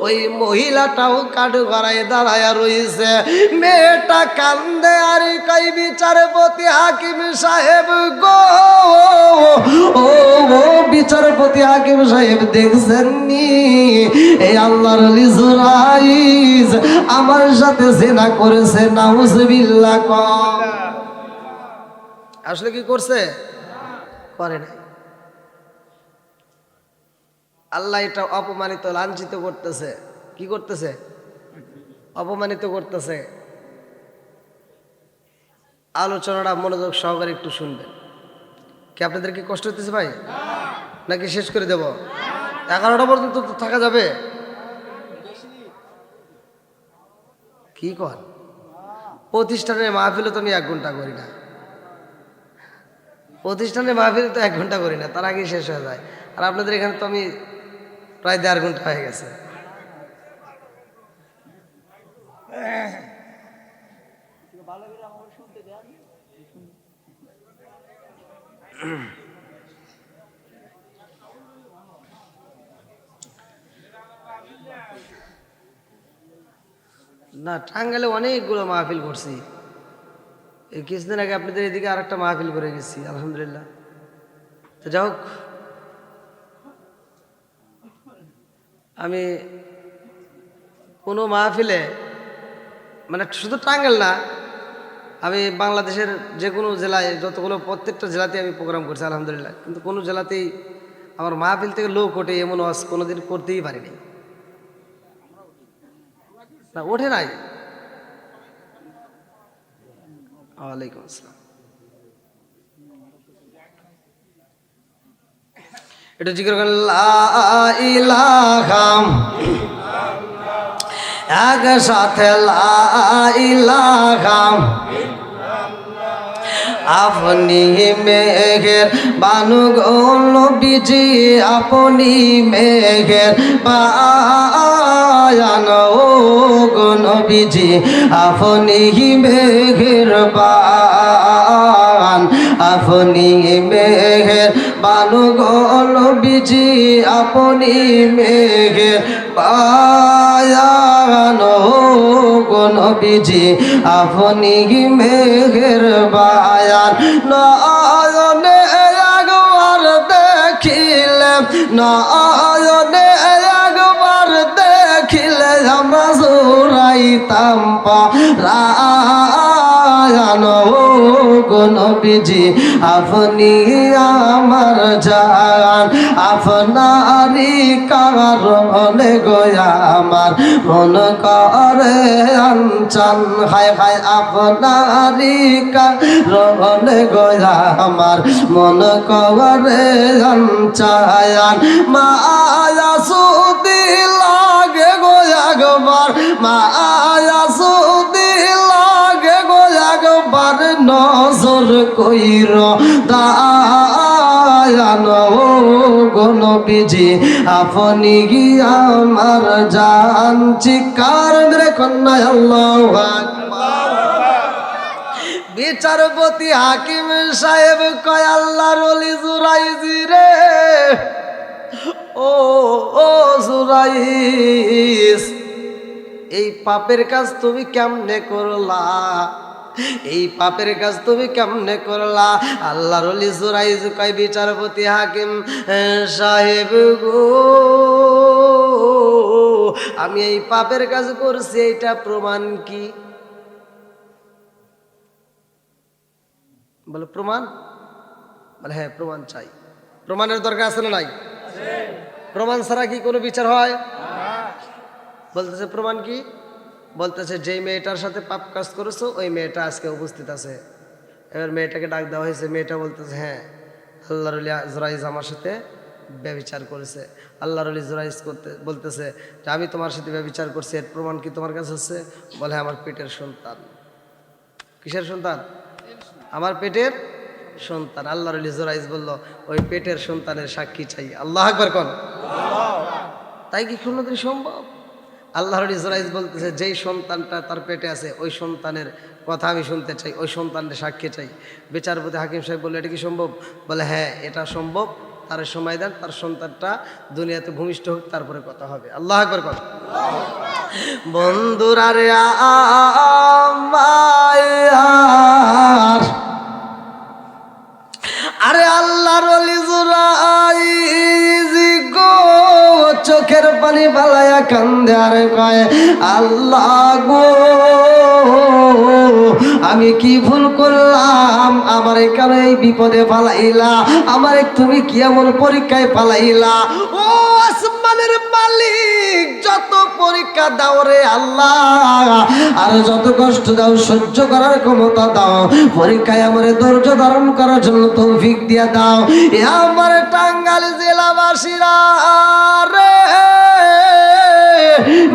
ওই মহিলাটাও কাঠ গড়ায় দাঁড়ায় রইছে, মেয়েটা কান্দে আর কই বিচারপতি হাকিম সাহেব গো, ও বিচারপতি হাকিম সাহেব দেখছেন নি এই আল্লাহর ওলি জুরাইজ আমার সাথে জিনা করেছে, নাউজুবিল্লাহ। কম আসলে কি করছে? করে নাই। আল্লাহ এটা অপমানিত লাঞ্ছিত করতেছে। কি করতেছে? অপমানিত করতেছে। আলোচনাটা মনোযোগ সহকারে একটু শুনবেন। কি আপনাদের কি কষ্ট হতেছে ভাই, নাকি শেষ করে দেব? 11টা পর্যন্ত তো থাকা যাবে। কি কর প্রতিষ্ঠানের মাহফিলে তো আমি 1 ঘন্টা করি না, প্রতিষ্ঠানের মাহফিলে তো 1 ঘন্টা করি না, তার আগে শেষ হয়ে যায়। আর আপনাদের এখানে তো আমি প্রায় 1.5 ঘন্টা হয়ে গেছে। না টাঙ্গাইলে অনেকগুলো মাহফিল করছি। এই কিছুদিন আগে আপনাদের এদিকে আর একটা মাহফিল করে গেছি, আলহামদুলিল্লাহ। তো যাই হোক, আমি কোনো মাহফিলে, মানে শুধু টাঙ্গাইল না, আমি বাংলাদেশের যে কোনো জেলায় যতগুলো প্রত্যেকটা জেলাতেই আমি প্রোগ্রাম করছি আলহামদুলিল্লাহ, কিন্তু কোনো জেলাতেই আমার মাহফিল থেকে লোক ওঠে এমন ওয়াজ কোনোদিন করতেই পারিনি, না ওঠে নাই। ওয়ালাইকুম আসসালাম। এটা জিকির করেন লা ইলাহা, একসাথে লা ইলাহা, আপনি মেঘের বানু গো নবীজি, আপনি মেঘের বায়ান ও গো নবীজি, আপনি মেঘের বান, আপনি মেঘের বানু গো নবীজি, আপনি মেঘের বায়ান ও গো নবীজি, আপনি মেঘের বায়ান। নয়নে একবার দেখিলে, নয়নে একবার দেখিলে আমরা জোড়াইতাম পরায়ান ও গো নবীজি, আপনি আমার জান, আপনারই কারণে গো আমার মন করে আনচান, হায় হায় আপনারই কারণে গো আমার মন করে আনচান। মায়া সুদি লাগে গো একবার, মায়া সুদি লাগে গো একবার, নজর কইর দায়ান ও গো নবীজি, আপনি আমার জান। চিৎকার মেরে কন্যা আল্লাহু আকবার। বিচারপতি হাকিম সাহেব কয় আল্লাহর ওলি জুরাইজি রে, ও ও জুরাইজ, এই পাপের কাজ তুমি কেমনে করলা, এই পাপের কাজ তুমি কেমনে করলা? আল্লাহর ওলি জুরাইজ কয় বিচারপতি হাকিম সাহেব গো, আমি এই পাপের কাজ করছি, এইটা প্রমাণ কি? বলে প্রমাণ? বলে হ্যাঁ প্রমাণ চাই। প্রমাণের দরকার আছে না নাই? প্রমাণ ছাড়া কি কোনো বিচার হয়? বলতেছে প্রমাণ কি? বলতেছে যেই মেয়েটার সাথে পাপ কাজ করেছো ওই মেয়েটা আজকে উপস্থিত আছে। এবার মেয়েটাকে ডাক দেওয়া হয়েছে, মেয়েটা বলতেছে হ্যাঁ আল্লাহর ওলি জুরাইজ আমার সাথে ব্যভিচার করেছে। আল্লাহর ওলি জুরাইজ বলতেছে যে আমি তোমার সাথে ব্যভিচার করছি, এর প্রমাণ কি তোমার কাছে আছে? বলে আমার পেটের সন্তান। কিসের সন্তান? আমার পেটের সন্তান। আল্লাহর ওলি জুরাইজ বলল ওই পেটের সন্তানের সাক্ষী চাই। আল্লাহ আকবার কোন? তাই কি কোনোদিন সম্ভব? আল্লাহর ওলি জুরাইজ বলতেছে যেই সন্তানটা তার পেটে আছে ওই সন্তানের কথা আমি শুনতে চাই, ওই সন্তানের সাক্ষী চাই। বিচারপতি হাকিম সাহেব বললো এটা কি সম্ভব? বলে হ্যাঁ এটা সম্ভব, তার সময় দেন, তার সন্তানটা দুনিয়াতে ভূমিষ্ঠ হোক, তারপরে কথা হবে। আল্লাহ আকবার কোন? বন্ধুরা রে আরে আল্লাহর ওলি জুরাইজ গো চোখের পানি বালায়া কান্দে আর কয় আল্লাহ গো আমি কি ভুল করলাম, আমার কেন এই বিপদে পালাইলা, আমার তুমি কি এমন পরীক্ষায় পালাইলা? ও আসমানের মালিক যত পরীক্ষা দাও রে আল্লাহ, আর যত কষ্ট দাও সহ্য করার ক্ষমতা দাও, পরীক্ষায় আমার ধৈর্য ধারণ করার জন্য তৌফিক দিয়া দাও। এ আমার টাঙ্গাইল জেলাবাসীরা রে,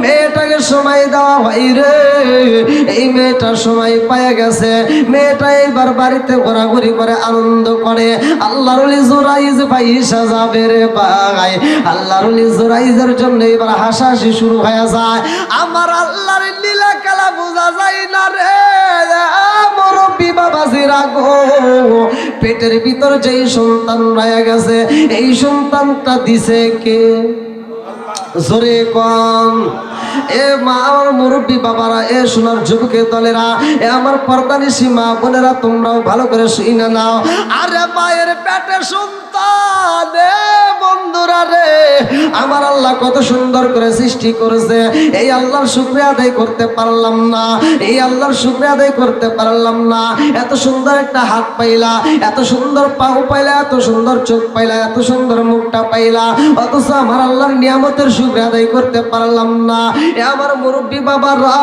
মেয়েটাকে সময় দেওয়া ভাই রে, এই মেয়েটার সময় পায়ে গেছে, মেয়েটা এইবার বাড়িতে ঘোরাঘুরি করে আনন্দ করে। আল্লাহর ওলি জুরাইজ পয়সা যাবে রে ভাই, আল্লাহর ওলি জুরাইজের জন্য এবার হাসাহাসি শুরু হয়ে যায়। আমার আল্লাহর লীলা খেলা বোঝা যায় না রে মুরব্বি বাবাজিরা গো, পেটের ভিতর যেই সন্তান রয়ে গেছে এই সন্তানটা দিছে কে? জোরে কম। এ মা আমার মুরব্বী বাবারা, এ সোনার যুবকের দলেরা, এ আমার পর্দানিশী মা বোনেরা, তোমরাও ভালো করে শুনে নাও। আরে মায়ের পেটে সন্তান, এ বন্ধু বন্ধুরা রে, আমার আল্লাহ কত সুন্দর করে সৃষ্টি করেছে, এই আল্লাহর শুকরিয়া আদায় করতে পারলাম না, এই আল্লাহর শুকরিয়া আদায় করতে পারলাম না। এত সুন্দর একটা হাত পাইলা, এত সুন্দর পাও পাইলা, এত সুন্দর চোখ পাইলা, এত সুন্দর মুখটা পাইলা, অথচ আমার আল্লাহর নিয়ামতের শুকরিয়া আদায় করতে পারলাম না। এ আমার মুরব্বী বাবারা,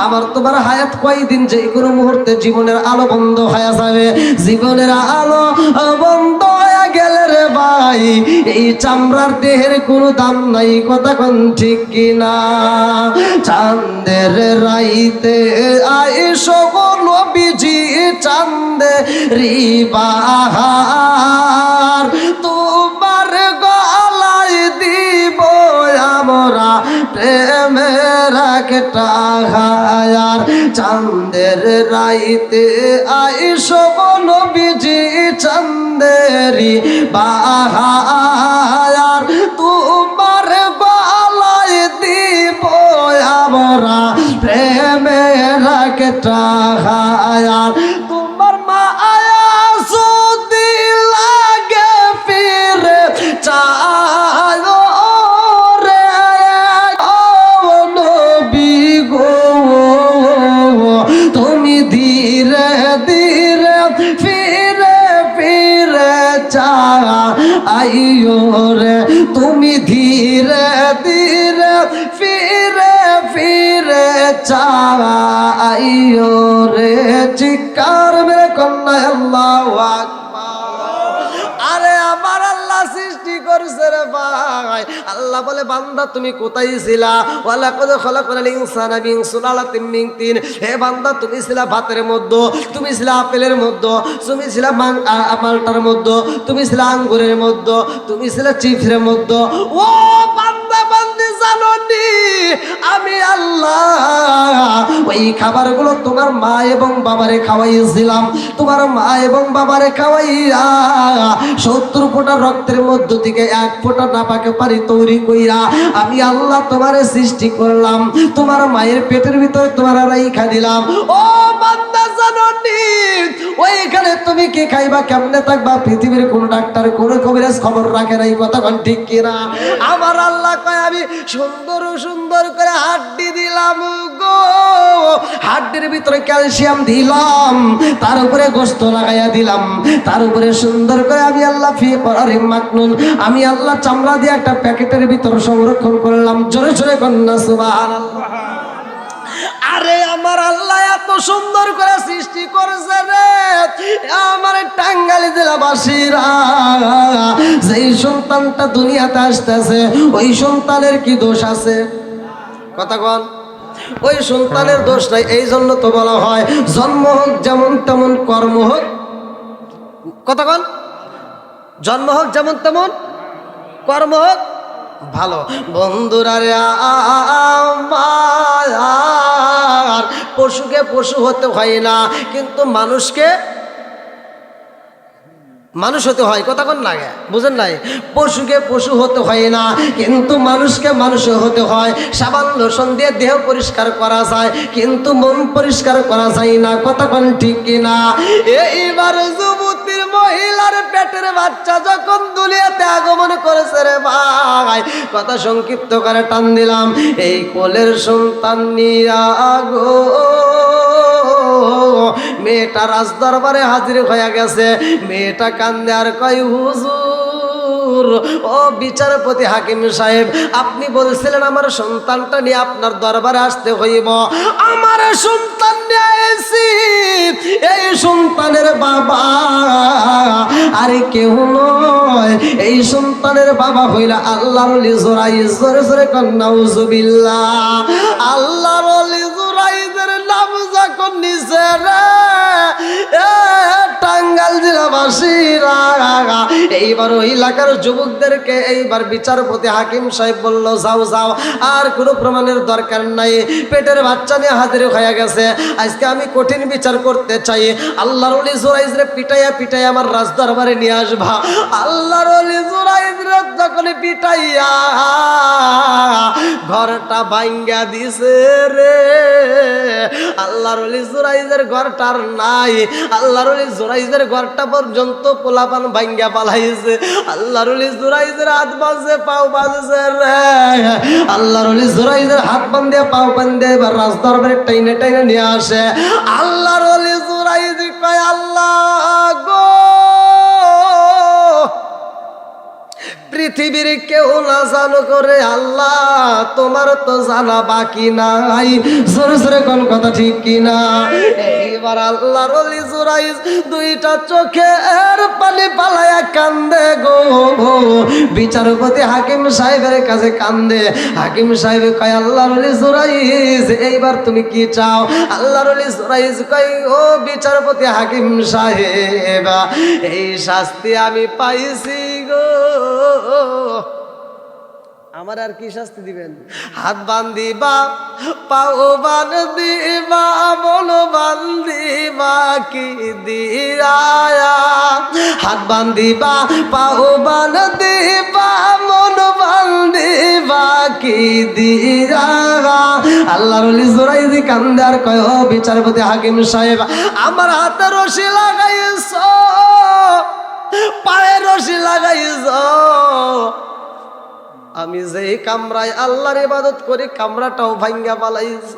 আমার তোমার হায়াত কয়দিন, যে কোনো মুহূর্তে জীবনের আলো বন্ধ হয়ে যাবে। জীবনের আলো বন্ধ হয়ে গেলে রে ভাই, এই চামড়ার দেহের কোনো দাম নাই, কথা কোন ঠিক কিনা? চাঁদের রাইতে আইসো গো নবীজি, চাঁদে রিবাহার তোমার গলায় দিব আমরা প্রেমের একটা হায়ার। চাঁদের রাইতে আইসো গো নবীজি, চাঁদেরি বাহার তোমার গলায় দিব আমরা প্রেমের একটা হায়ার। তোমার মায়া যদি লাগে ফিরে চায় রে নবী গো, তুমি ধীরে ধীরে ফিরে ফিরে চাইও রে, তুমি ধীরে ধীরে ফিরে ফিরে চাইও রে। চিৎকার মেরে কন্যা আল্লাহু আকবার। আরে আমার আল্লাহ সৃষ্টি করছে রে ভাই। আল্লাহ বলে বান্দা তুমি কোথায় ছিলা? ওয়ালাকাদ খালাকনাল ইনসানা মিন সুলালাতিন মিন তিন। হে বান্দা তুমি ছিলা ভাতের মধ্যে, তুমি ছিলা আপেলের মধ্যে, তুমি ছিলা মালটার মধ্যে, তুমি ছিলা আঙ্গুরের মধ্যে, তুমি ছিলা চিপসের মধ্যে। ও বান্দা বান্দি জানো নি আমি আল্লাহ ওই খাবারগুলো তোমার মা এবং বাবারে খাওয়াইছিলাম। তোমার মা এবং বাবারে খাওয়াইয়া 70 ফোঁটা রক্তের মধ্য থেকে 1 ফোঁটা নাপাকে পারি তৈরি কইরা আমি আল্লাহ তোমারে সৃষ্টি করলাম। তোমার মায়ের পেটের ভিতরে তোমার রাইখা দিলাম। ও বান্দা জানো নি ওইখানে তুমি কি খাইবা, কেমনে থাকবা, পৃথিবীর কোন ডাক্তার কোন কবিরাজ খবর রাখে নাই, কথা কোন ঠিক কিনা? আমার আল্লাহ কয় আমি সুন্দর সুন্দর করে হাড্ডি দিলাম গো, হাড্ডির ভিতরে ক্যালসিয়াম দিলাম, তার উপরে গোশত লাগাইয়া দিলাম, তার উপরে সুন্দর করে আমি আল্লাহ ফি করারিম মাকনুন, আমি আল্লাহ চামড়া দিয়ে একটা প্যাকেটের ভিতর সংরক্ষণ করলাম। জোরে জোরে কন্যা সুবহানাল্লাহ। আরে আমার আল্লাহ এত সুন্দর করে সৃষ্টি করেছে রে, আমার টাঙ্গাইল জেলাবাসীরা, যেই সন্তানটা দুনিয়াতে আসতেছে ওই সন্তানের কি দোষ আছে? কথা কন। ওই সন্তানের দোষ নাই। এই জন্য তো বলা হয় জন্ম হোক যেমন তেমন কর্ম হোক, কথা কন, জন্ম হোক যেমন তেমন কর্ম হোক ভালো। বন্ধুরা রে আমার, পশুকে পশু হতে হয় না, কিন্তু মানুষকে মানুষ হতে হয়, কথা কোন লাগে বুঝেন নাই? পশুকে পশু হতে হয় না, কিন্তু মানুষকে মানুষ হতে হয়। সাবান লোশন দিয়ে দেহ পরিষ্কার করা যায়, কিন্তু মন পরিষ্কার করা যায় না, কথা কোন ঠিক কিনা? এইবার যুবতীর মহিলার পেটের বাচ্চা যখন দুনিয়াতে আগমন করেছে রে ভাই, কথা সংক্ষিপ্ত করে টান দিলাম, এই কোলের সন্তান নিয়া গো মেয়েটা রাজ দরবারে হাজির হয়ে গেছে। মেয়েটা কান্দে আর কয় হুজুর, ও বিচারপতি হাকিম সাহেব, আপনি বলছিলেন আমার সন্তানটা নিয়ে আপনার দরবারে আসতে হইব। আমার সন্তান নিয়ে এসেছি, এই সন্তানের বাবা আরে কেউ নয়, এই সন্তানের বাবা হইলা আল্লাহর ওলি জুরাইজ। জোরে জোরে কন্যা উযুবিল্লাহ। আল্লাহর ওলি জুরাইজের নাম যখন নিছে রে টাঙ্গাইল জেলাবাসীরা, এইবার ওই এলাকার যুবকদেরকে এইবার বিচারপতি হাকিম সাহেব বলল যাও যাও, আর কোনো প্রমাণের দরকার নাই, পেটের বাচ্চা নিয়ে হাজির হয়ে গেছে, আজকে আমি কঠিন বিচার করতে চাই। আল্লাহর ওলি জুরাইজরে পিটাইয়া পিটাইয়া আমার রাজ দরবারে নিয়ে আসবা। আল্লাহর ওলি জুরাইজরে যখন পিটাইয়া ঘরটা ভাঙ্গা দিছে রে, আল্লাহর ওলি জুরাইজের ঘরটার নাই, আল্লাহর ওলি জুরাইজের ঘরটা পর্যন্ত পোলাপান ভাঙ্গা পালাইছে। আল্লাহর ওলি জুরাইজের হাত বাজে পাও বাজছে রে, আল্লাহর ওলি জুরাইজের হাত বান্ধে পাও বান্ধে এবার রাজদরবারে টাইনে টাইনে নিয়ে আসে। আল্লাহর ওলি জুরাইজ কয় আল্লাহ গো, পৃথিবীর কেউ না জানো করে আল্লাহ তোমার তো জানা বাকি নাই। জোরে জোরে কোন কথা ঠিক কিনা? এইবার আল্লাহর ওলি জুরাইজ দুইটা চোখের পানি পালায়া কান্দে গো। বিচারপতি হাকিম সাহেবের কাছে কান্দে। হাকিম সাহেব কয় আল্লাহর ওলি জুরাইজ এইবার তুমি কি চাও? আল্লাহর ওলি জুরাইজ কয় ও বিচারপতি হাকিম সাহেব, এই শাস্তি আমি পাইছি গো, আমার আর কি শাস্তি দিবেন? হাত বান্ধিবা, পাও বান্ধিবা, মন বান্ধিবা কি দিয়া? হাত বান্ধিবা, পাও বান্ধিবা, মন বান্ধিবা কি দিয়া? আল্লাহর ওলি জুরাইজ কান্দে আর কয় ও বিচারপতি হাকিম সাহেব, আমার হাতে রশি লাগাইছ, পায়ে রশি লাগাইছ, আমি যেই কামরায় আল্লাহর ইবাদত করি কামরাটাও ভাঙ্গা পালাইছ,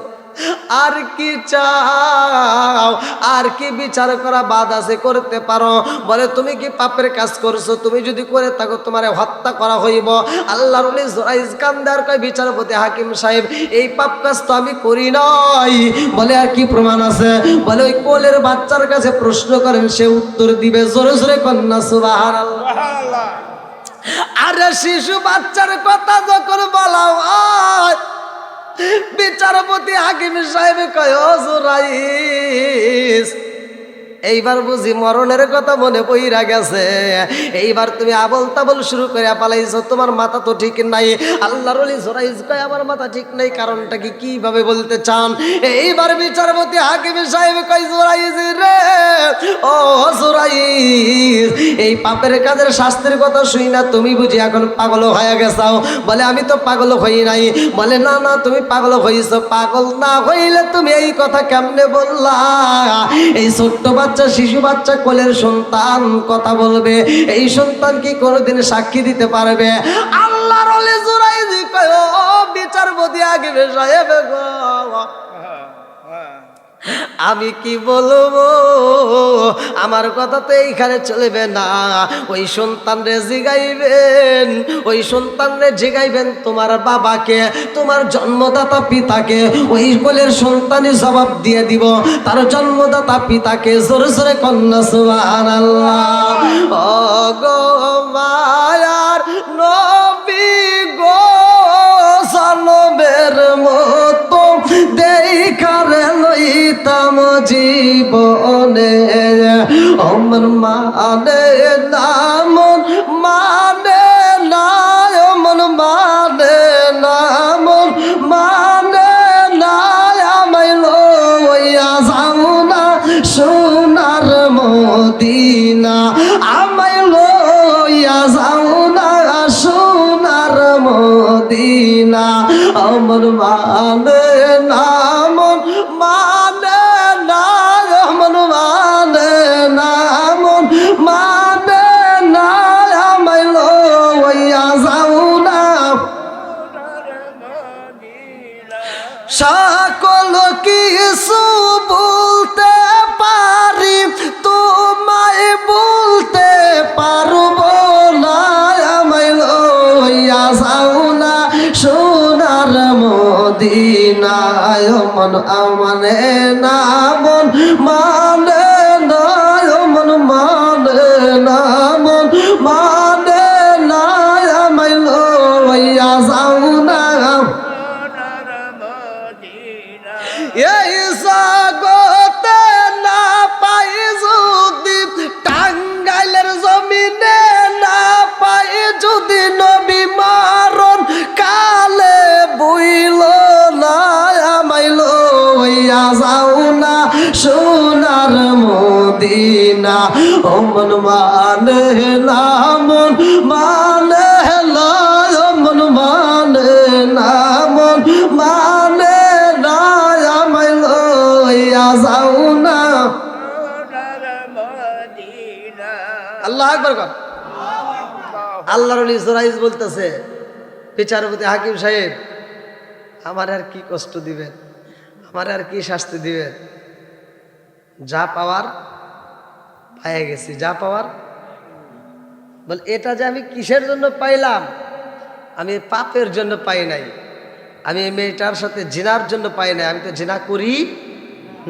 আর কি চাও? আর কি বিচার করা বাদ আছে করতে পারো? বলে তুমি কি পাপের কাজ করছো? তুমি যদি করে থাকো তোমারে হত্যা করা হইব। আল্লাহর ওলি জুরাইজ কান্দে আর কয় বিচারপতি হাকিম সাহেব এই পাপ কাজ তো আমি করি নাই। বলে আর কি প্রমাণ আছে? বলে ওই কোলের বাচ্চার কাছে প্রশ্ন করেন, সে উত্তর দিবে। জোরে জোরে কন্যা সুবহানাল্লাহ। আরে শিশু বাচ্চার কথা যখন বলা হয়, বিচারপতি হাকিম সাহেব কয় ও জুরাইজ এইবার বুঝি মরণের কথা মনে পইরা গেছে, এইবার তুমি আবল তাবল শুরু করে পালাইছো, তোমার মাথা তো ঠিক নাই। আল্লাহর ওলি জুরাইজ কয় আমার মাথা ঠিক নাই, কারণটা কি কিভাবে বলতে চান? এইবার বিচারপতি হাকিম সাহেব কয় জুরাইজ রে, ও জুরাইজ এই পাপের কাজের শাস্তির কথা শুই না তুমি বুঝি এখন পাগল হয়ে গেছাও? বলে আমি তো পাগল হই নাই। বলে না না তুমি পাগল হইছো, পাগল না হইলে তুমি এই কথা কেমনে বললা? এই ছোট্ট বাচ্চা শিশু বাচ্চা কোলের সন্তান কথা বলবে, এই সন্তান কি কোনোদিন সাক্ষী দিতে পারবে? আল্লাহর ওলি জুরাইজ কয় ও বিচারপতি হাকিম সাহেব গো, আমি কি বলবো? আমার কথা তো এইখানে চলবে না। ওই সন্তানরে জিগাইবেন, ওই সন্তানরে জিগাইবেন তোমার বাবাকে, তোমার জন্মদাতা পিতাকে। ওই কোলের সন্তানই জবাব দিয়ে দিব তার জন্মদাতা পিতাকে। জোরে জোরে কন্যা সুবহানাল্লাহ। ও গো মায়ার নবী গো, জনমের মতো দেখার লইতাম জীবনে, অমর মানে নামন মানে না, অমর মানে নামন মানে না, আমায় লইয়া যাও না সোনার মদিনা, আমায় লইয়া যাও না সোনার মদিনা, অমর মানে নামন মানে না, অমর মানে নামন মানে না, আমায় লইয়া যাও না। সকল কিছু বলতে পারি, তোমায় বলতে পারবো না, আমায় লইয়া যাও না সোনার মদিনায়, মন মানে না মন মানে না, মন মানে না মন মানে না, আমায় লইয়া যাও না। এই জগতে না পাই যদি টাঙ্গাইলের জমিনে না পাই যদি নবী মারণ কালে বইল না, আমায় লইয়া যাও না সোনার মদিনা, ও মন মানে না মন মানে না, মন মানে না মন মানে না, আমায় আকবার কর। আল্লাহর ওলি জোরাইজ বলতেছে, বিচারপতি হাকিম সাহেব, আমার আর কি কষ্ট দিবেন, আমার আর কি শাস্তি দিবেন? যা পাওয়ার পেয়ে গেছি, যা পাওয়ার। বল এটা যে আমি কিসের জন্য পাইলাম? আমি পাপের জন্য পাই নাই, আমি এই মেয়েটার সাথে জিনার জন্য পাই নাই, আমি তো জিনা করি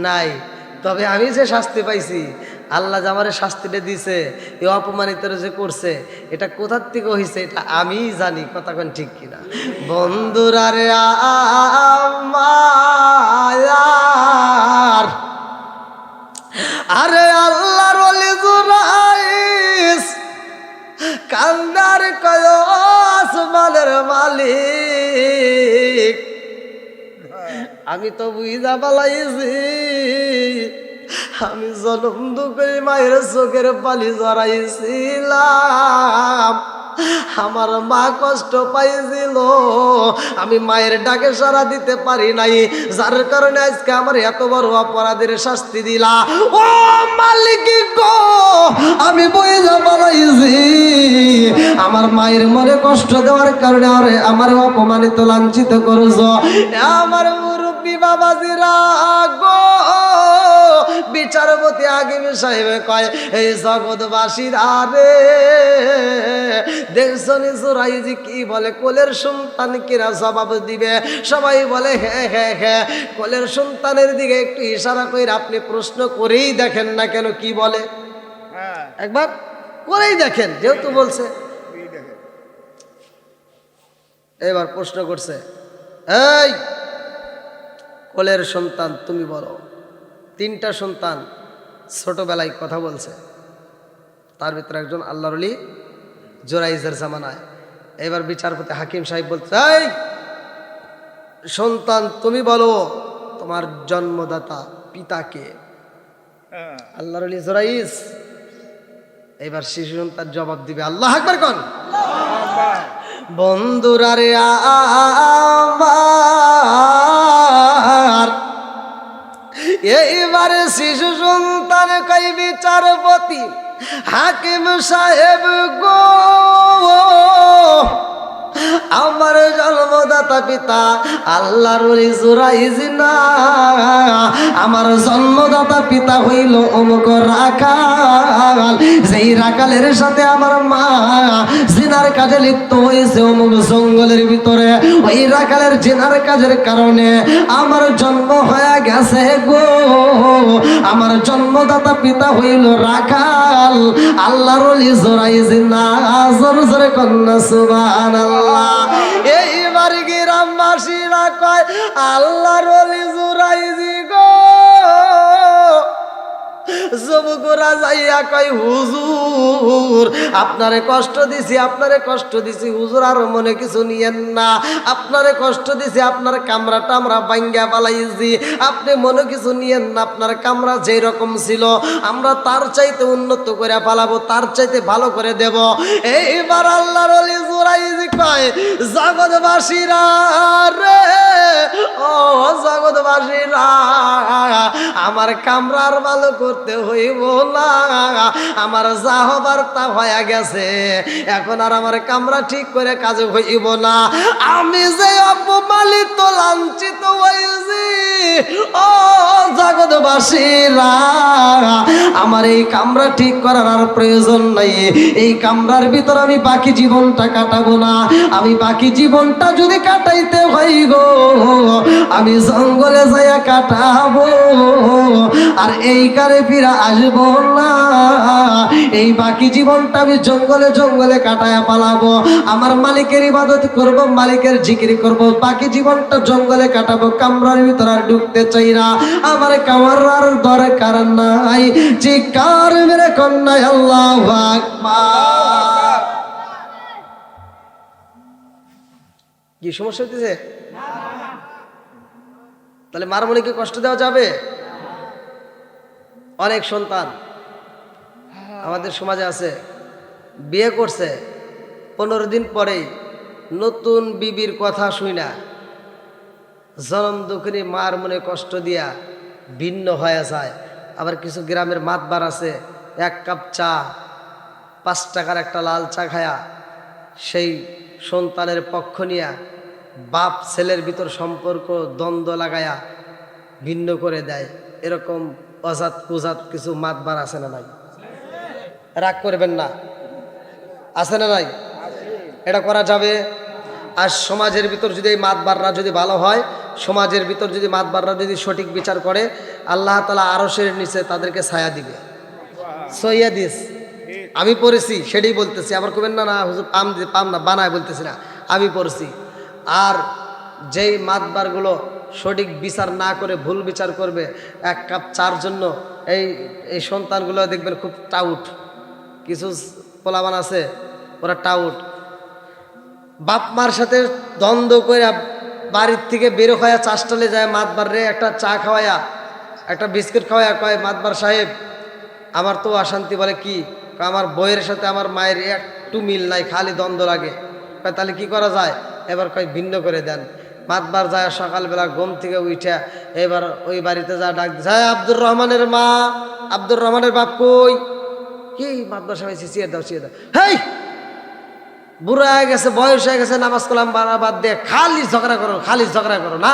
নাই। তবে আমি যে শাস্তি পাইছি, আল্লাহ যে আমার শাস্তিটা দিছে, এই অপমানিতর যে করছে, এটা কোথার থেকে হয়েছে এটা আমি জানি। কথা কোন ঠিক কিনা? বন্ধুরা রে আমার, আরে আল্লাহর ওলি জুরাইস কান্দার কয় আসমানের মালিক, আমি তো বুঝা পালাইছি, আমি জনম দুঃখে মায়ের চোখের পানি জড়াইছিলাম, আমার মা কষ্ট পাইছিল, আমি মায়ের ডাকে সাড়া দিতে পারি নাই, যার কারণে আজকে আমার এত বড় অপরাধের শাস্তি দিলা। ও মালিক গো, আমি বুঝা পালাইছি, আমার মায়ের মনে কষ্ট দেওয়ার কারণে আমার অপমানিত লাঞ্ছিত করছ। আমার মুরব্বী বাবাজিরা গো, বিচারপতি হাকিম সাহেব কয়, এই জগৎবাসীরা রে, দেখছনি জোরাইজি কি বলে, কোলের সন্তান কিনা জবাব দিবে? সবাই বলে হ্যাঁ হ্যাঁ হ্যাঁ। কোলের সন্তানের দিকে একটু ইশারা করে আপনি প্রশ্ন করেই দেখেন না কেন কি বলে, একবার করেই দেখেন, যেহেতু বলছে। এবার প্রশ্ন করছে, এই কোলের সন্তান তুমি বলো। তিনটা সন্তান ছোটবেলায় কথা বলছে, তার ভিতরে একজন আল্লাহর ওলি জোরাইজের জামানায়। এবার বিচারপতি হাকিম সাহেব বলছে, এই সন্তান তুমি বলো, তোমার জন্মদাতা পিতাকে? আল্লাহর ওলি জোরাইজ। এবার শিশু সন্তান জবাব দিবে, আল্লাহু আকবার কোন। বন্ধুরা রে আমার, এইবারে শিশু সন্তান কই, বিচারপতি হাকিম সাহেব গো, আমার জন্মদাতা পিতা আল্লাহর ওলি জোরাইজ না, আমার জন্মদাতা পিতা হইল অমুক রাখাল, যেই রাখালের সাথে আমার মা জিনার কাজে লিপ্ত হয়েছে অমুক জঙ্গলের ভিতরে। ওই রাখালের জিনার কাজের কারণে আমার জন্ম হয়ে গেছে গো, আমার জন্মদাতা পিতা হইল রাখাল, আল্লাহর ওলি জোরাইজ না। জোরে জোরে কন্যা সুবহানাল্লাহ। এইবার গ্রামবাসীরা কয়, আল্লাহর ওলি জোরাইজ গো, যুবকরা যাইয়া কয়, হুজুর আপনারে কষ্ট দিছি, আপনারে কষ্ট দিছি হুজুর, আর মনে কিছু নিয়েন না, আপনারে কষ্ট দিছি, আপনার কামরাটা আমরা ভাঙ্গা পালাইছি, আপনি মনে কিছু নিয়েন না, আপনার কামরা যেই রকম ছিল আমরা তার চাইতে উন্নত করে পালাবো, তার চাইতে ভালো করে দেব। এইবার আল্লাহর ওলি জোরাইজ কয়, জগৎবাসীরা রে, ও জগৎবাসীরা, আমার কামরার ভালো করতে হইব না, আমার যা হবার তা হয়ে গেছে, এখন আর আমার কামরা ঠিক করে কাজ হইব না। আমি যে অপমানিত লাঞ্ছিত হয়েছি, ও জগৎবাসীরা, আমার এই কামরা ঠিক করার আর প্রয়োজন নাই, এই কামরার ভিতর আমি বাকি জীবনটা কাটাবো না, আমি বাকি জীবনটা যদি কাটাইতে হয় গো, আমি জঙ্গলে যাইয়া কাটাবো, আর এই কারে ফিরা আসবো না, এই বাকি জীবনটা আমি জঙ্গলে জঙ্গলে কাটায়া পালাবো, আমার মালিকের ইবাদত করব, মালিকের জিকির করব, বাকি জীবনটা জঙ্গলে কাটাবো, কামরার ভিতর আর ঢুকতে চাই না, আমার কামরার দরকার নাই। চিৎকার মেরে কন্যা আল্লাহু আকবার। কি সমস্যা হইতেছে? তাহলে মার মনে কি কষ্ট দেওয়া যাবে? অনেক সন্তান আমাদের সমাজে আছে, বিয়ে করছে 15 দিন পরেই নতুন বিবির কথা শুই না, জনম দুঃখিনী মার মনে কষ্ট দিয়া ভিন্ন হয়ে যায়। আবার কিছু গ্রামের মাতবার আছে, 1 কাপ চা 5 টাকার একটা লাল চা খায়া সেই সন্তানের পক্ষ নিয়া বাপ ছেলের ভিতর সম্পর্ক দ্বন্দ্ব লাগায়া ভিন্ন করে দেয়, এরকম অজাত কুজাত কিছু মাতবার আছে না নাই? রাগ করবেন না, আছে না নাই? এটা করা যাবে? আর সমাজের ভিতর যদি এই মাতবাররা যদি ভালো হয়, সমাজের ভিতর যদি মাতবাররা যদি সঠিক বিচার করে, আল্লাহ তাআলা আরশের নিচে তাদেরকে ছায়া দিবে। সৈয়াদিস আমি পড়েছি, সেটাই বলতেছি। আবার কবেন না না হুজুর পাম না, বানায় বলতেছি না, আমি পড়েছি। আর যেই মাতবারগুলো সঠিক বিচার না করে ভুল বিচার করবে, 1 কাপ চার জন্য এই এই সন্তানগুলো দেখবেন খুব টাউট, কিছু পোলাবান আছে ওরা টাউট, বাপ মার সাথে দ্বন্দ্ব করে বাড়ির থেকে বেরো খাওয়া চাষটালে যায়, মাতবার রে একটা চা খাওয়ায়া একটা বিস্কিট খাওয়ায়া কয়, মাতবার সাহেব আমার তো অশান্তি। বলে কি? আমার বইয়ের সাথে আমার মায়ের একটু মিল নাই, খালি দ্বন্দ্ব লাগে। কয় তাহলে কি করা যায়? এবার কয় ভিন্ন করে দেন। মাতবার যায় সকালবেলা ঘুম থেকে উঠে এবার ওই বাড়িতে যা ডাক যায়, আব্দুর রহমানের মা, আব্দুর রহমানের বাপ কই? কি? মাতবার সাহেব চিয়ে দাও, চিয়ে দাও। হেই, বুড়া হয়ে গেছে, বয়স হয়ে গেছে, নামাজ কালাম বাদ দিয়ে খালি ঝগড়া করো, খালি ঝগড়া করো না।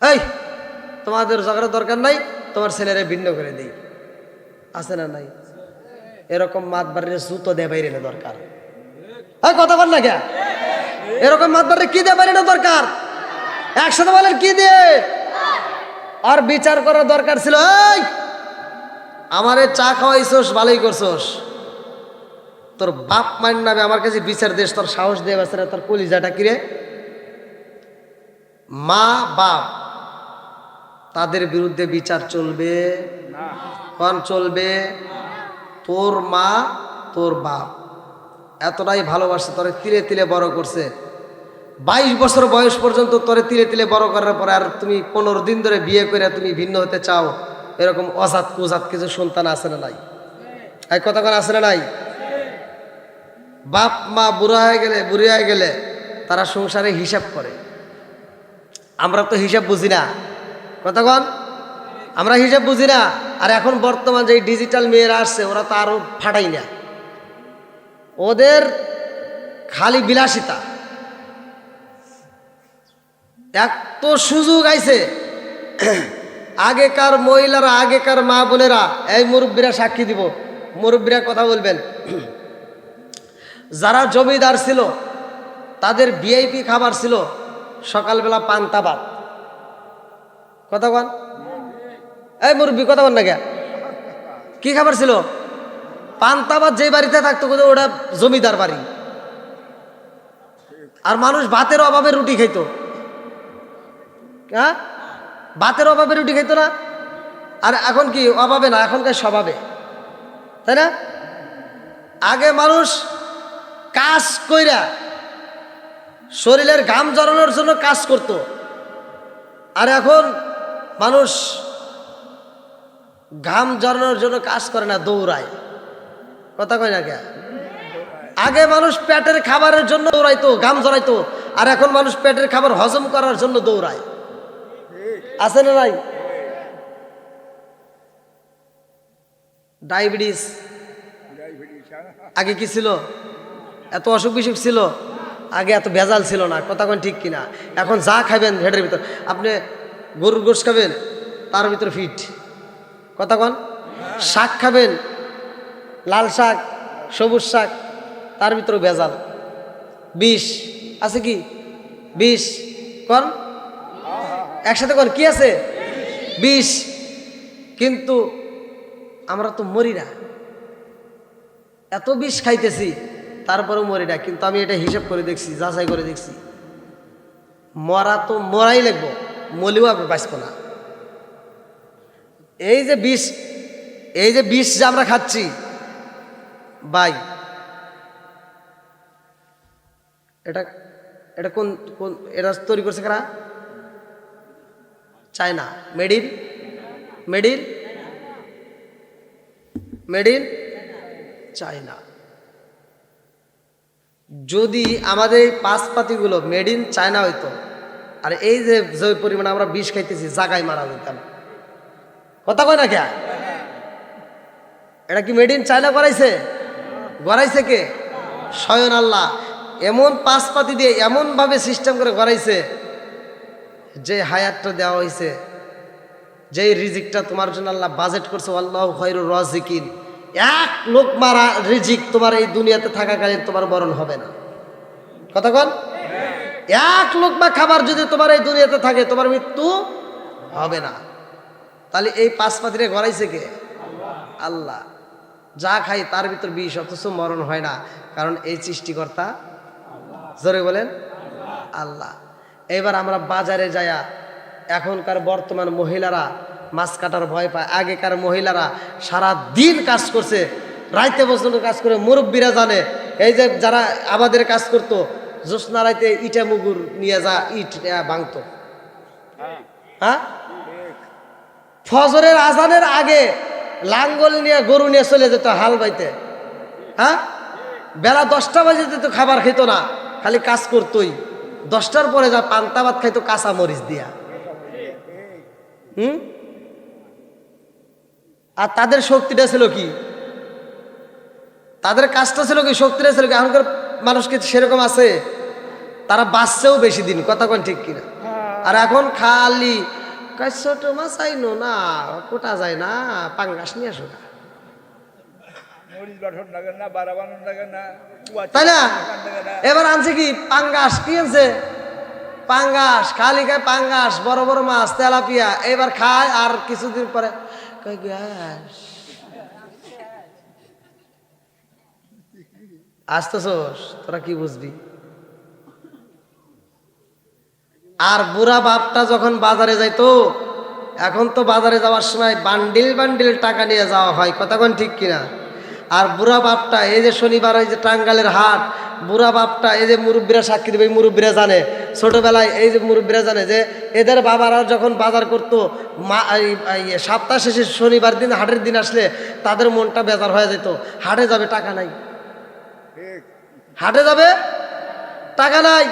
এই তোমাদের ঝগড়া দরকার নাই, তোমার ছেলেরে ভিন্ন করে দেই, আছে না নাই? এরকম মাতবারের জুতো দেয় বাইরে দরকার। কথা বল না কে? এরকম মাতবারের কি দেয় বাইরে দরকার? একসাথে বলেন কি দিয়ে? আর বিচার করার দরকার ছিল, এই আমারে চা খাওয়াইছোস, ভালোই করছোস, তোর বাপ মান নামে আমার কাছে বিচার দেশ, তোর সাহস দিয়ে বাঁচে না, তোর কলিজাটা কিরে? মা বাপ তাদের বিরুদ্ধে বিচার চলবে না। কোন চলবে? তোর মা তোর বাপ এতটাই ভালোবাসে, তোরে তিলে তিলে বড় করছে, 22 বছর বয়স পর্যন্ত তোরে তিলে তিলে বড় করার পরে আর তুমি 15 দিন ধরে বিয়ে করে তুমি ভিন্ন হতে চাও, এরকম অজাত কুজাত কিছু সন্তান আছে না নাই? এই কথা কোন আছে না নাই? বাপ মা বুড়া হয়ে গেলে, বুড়ি হয়ে গেলে তারা সংসারে হিসাব করে, আমরা তো হিসাব বুঝি না। কথা কন, আমরা হিসাব বুঝি না। আর এখন বর্তমান যে ডিজিটাল মেয়েরা আসছে, ওরা তো আরো ফাটাই না, ওদের খালি বিলাসিতা, এত সুযোগ আইছে। আগেকার মহিলারা, আগেকার মা বোনেরা, এই মুরব্বীরা সাক্ষী দিব, মুরব্বীরা কথা বলবেন, যারা জমিদার ছিল তাদের ভিআইপি খাবার ছিল সকালবেলা পান্তা ভাত। কথা বল, এই মুরব্বী কথা বল না কে? কি খাবার ছিল? পান্তা ভাত। যে বাড়িতে থাকতো ওটা জমিদার বাড়ি। আর মানুষ ভাতের অভাবে রুটি খাইতো। হ্যাঁ, ভাতের অভাবে রুটি খাইতো না। আর এখন কি অভাবে না, এখনকার স্বভাবে, তাই না? আগে মানুষ কাজ কইরা শরীরের ঘাম ঝরানোর জন্য কাজ করত, আর এখন মানুষ ঘাম ঝরানোর জন্য কাজ করে না, দৌড়ায়। কথা কয় না কে? আগে মানুষ পেটের খাবারের জন্য দৌড়াইতো, ঘাম ঝরাইতো, আর এখন মানুষ পেটের খাবার হজম করার জন্য দৌড়ায়, আছে না নাই? ডায়াবেটিস আগে কি ছিল? এত অসুখ বিসুখ ছিল আগে, এত ভেজাল ছিল না। কথা কোন ঠিক কিনা? এখন যা খাবেন হেডের ভিতর, আপনি গরুর গোশ খাবেন তার ভিতর ফিট। কথা কন, শাক খাবেন, লাল শাক, সবুজ শাক, তার ভিতরে ভেজাল, বিষ আছে। কি বিষ? কন একসাথে কন, কি আছে? বিষ। কিন্তু আমরা তো মরি না, এত বিষ খাইতেছি তারপরেও মরি না। কিন্তু আমি এটা হিসাব করে দেখছি, যাচাই করে দেখছি, মরা তো মরাই লাগবো, মলিও আপনি বাঁচব না। এই যে বিষ, এই যে বিষ যে আমরা খাচ্ছি ভাই, এটা এটা কোন কোন এটা তৈরি করছে কারা? China. Made in made in made in China. যদি আমাদের এই পাঁচপাতিগুলো মেড ইন চায়না হইতো, আর এই যে যে পরিমাণে আমরা বিষ খাইতেছি, জাগায় মারা যেতাম। কথা কয় না কে? এটা কি মেড ইন চায়না গড়াইছে? গড়াইছে কে? স্বয়ং আল্লাহ। এমন পাশপাতি দিয়ে এমনভাবে সিস্টেম করে গড়াইছে, যে হায়াতটা দেওয়া হয়েছে, যেই রিজিকটা তোমার জন্য আল্লাহ বাজেট করছে, আল্লাহু খায়রুর রাজিকিন, এক লোকমা রিজিক তোমার এই দুনিয়াতে থাকাকালীন তোমার মরণ হবে না। কথা বল, এক লোকমা খাবার যদি তোমার এই দুনিয়াতে থাকে তোমার মৃত্যু হবে না। তাহলে এই পাশপাতিরে গড়াইছে কে? আল্লাহ। যা খাই তার ভিতর বিষ, অথচ মরণ হয় না, কারণ এই সৃষ্টিকর্তা, জোরে বলেন, আল্লাহ। এবার আমরা বাজারে যায়া, এখনকার বর্তমান মহিলারা মাছ কাটার ভয় পায়। আগেকার মহিলারা সারা দিন কাজ করছে, রাইতে পর্যন্ত কাজ করে। মুরব্বীরা জানে, এই যে যারা আমাদের কাজ করতো, জ্যোৎস্না রাইতে ইটা মুগুর নিয়ে যা ইট ভাঙতো। হ্যাঁ, ফজরের আজানের আগে লাঙ্গল নিয়ে গরু নিয়ে চলে যেত হাল বাইতে। হ্যাঁ, বেলা 10টা বাজে যেত, খাবার খেত না, খালি কাজ করতোই। 10টার পরে যা পান্তা ভাত খাইতো কাঁচা মরিচ দিয়া। আর তাদের শক্তিটা ছিল কি? তাদের কাজটা ছিল কি? শক্তিটা ছিল কি? এখনকার মানুষ কি সেরকম আছে? তারা বাঁচছেও বেশি দিন, কথা কোন ঠিক কিনা? আর এখন খালি ছোট মাছ আইনো না, কোটা যায় না, পাঙ্গাস নিয়ে আসো না, তাই না? এবার আনছে কি? পাঙ্গাস। কি আনছে? পাঙ্গাস। খালি খায় পাঙ্গাস, বড় বড় মাছ, তেলাপিয়া। এবার খায়, আর কিছুদিন পরে গ্যাস। আসতেছস, তোরা কি বুঝবি? আর বুড়া বাপটা যখন বাজারে যাইতো, এখন তো বাজারে যাওয়ার সময় বান্ডিল বান্ডিল টাকা নিয়ে যাওয়া হয়, কথা কোন ঠিক কিনা? আর বুড়া বাপটা, এই যে শনিবার ওই যে টাঙ্গালের হাট, বুড়া বাপটা, এই যে মুরব্বীরা সাক্ষী দেবে, মুরব্বীরা জানে, ছোটবেলায় এই যে মুরব্বীরা জানে যে এদের বাবারা যখন বাজার করতো, সপ্তাহ শেষে শনিবার দিন, হাটের দিন আসলে তাদের মনটা বেজার হয়ে যেত। হাটে যাবে, টাকা নাই। হাটে যাবে, টাকা নাই।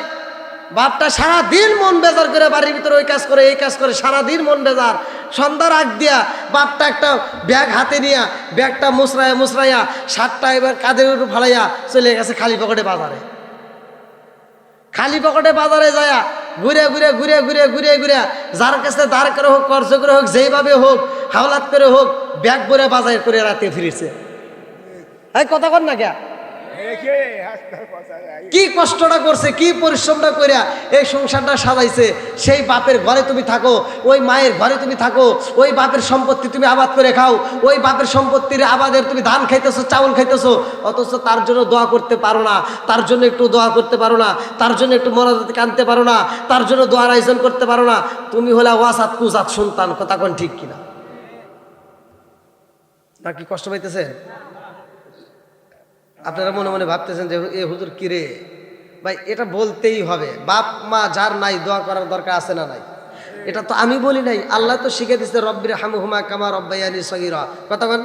বাপটা সারাদিন মন বেজার করে বাড়ির ভিতরে ওই কাজ করে, এই কাজ করে, সারাদিন মন বেজার। সন্ধ্যার আগ দিয়া বাপটা একটা ব্যাগ হাতে নিয়া, ব্যাগটা মুসরাইয়া মুসরাইয়া, শার্টটা এবার কাঁধের উপর ফালাইয়া চলে গেছে খালি পকেটে বাজারে। খালি পকেটে বাজারে যায়া ঘুরে ঘুরে ঘুরে ঘুরে ঘুরে ঘুরে, যার কাছে দাঁড় করে হোক, কর্জ করে হোক, যেইভাবে হোক, হাওলাত করে হোক, ব্যাগ ভরে বাজার করে রাতে ফিরেছে। এই কথা কর না কে? কি কষ্টটা করছে, কি পরিশ্রমটা করিয়া এই সংসারটা সাজাইছে। সেই বাপের ঘরে তুমি থাকো, ওই মায়ের ঘরে তুমি থাকো, ওই বাপের সম্পত্তি তুমি আবাদ করে খাও, ওই বাপের সম্পত্তির আবাদের তুমি ধান খাইতেছো, চাউল খাইতেছো, অথচ তার জন্য দোয়া করতে পারো না, তার জন্য একটু দোয়া করতে পারো না, তার জন্য একটু মনাজাতে কানতে পারো না, তার জন্য দোয়ার আয়োজন করতে পারো না। তুমি হলে ওয়াসাত কুজাত সন্তান, কথা কোন ঠিক কিনা? নাকি কষ্ট পাইতেছে? আপনারা মনে মনে ভাবতেছেন যে এ হুজুর কিরে ভাই, এটা বলতেই হবে। বাপ মা যার নাই, দোয়া করার দরকার আছে না নাই? এটা তো আমি বলি নাই, আল্লাহ তো শিখে দিচ্ছে, রব্বির হামহুমা কামা রব্বায়ানি সগীরা, কথা বল।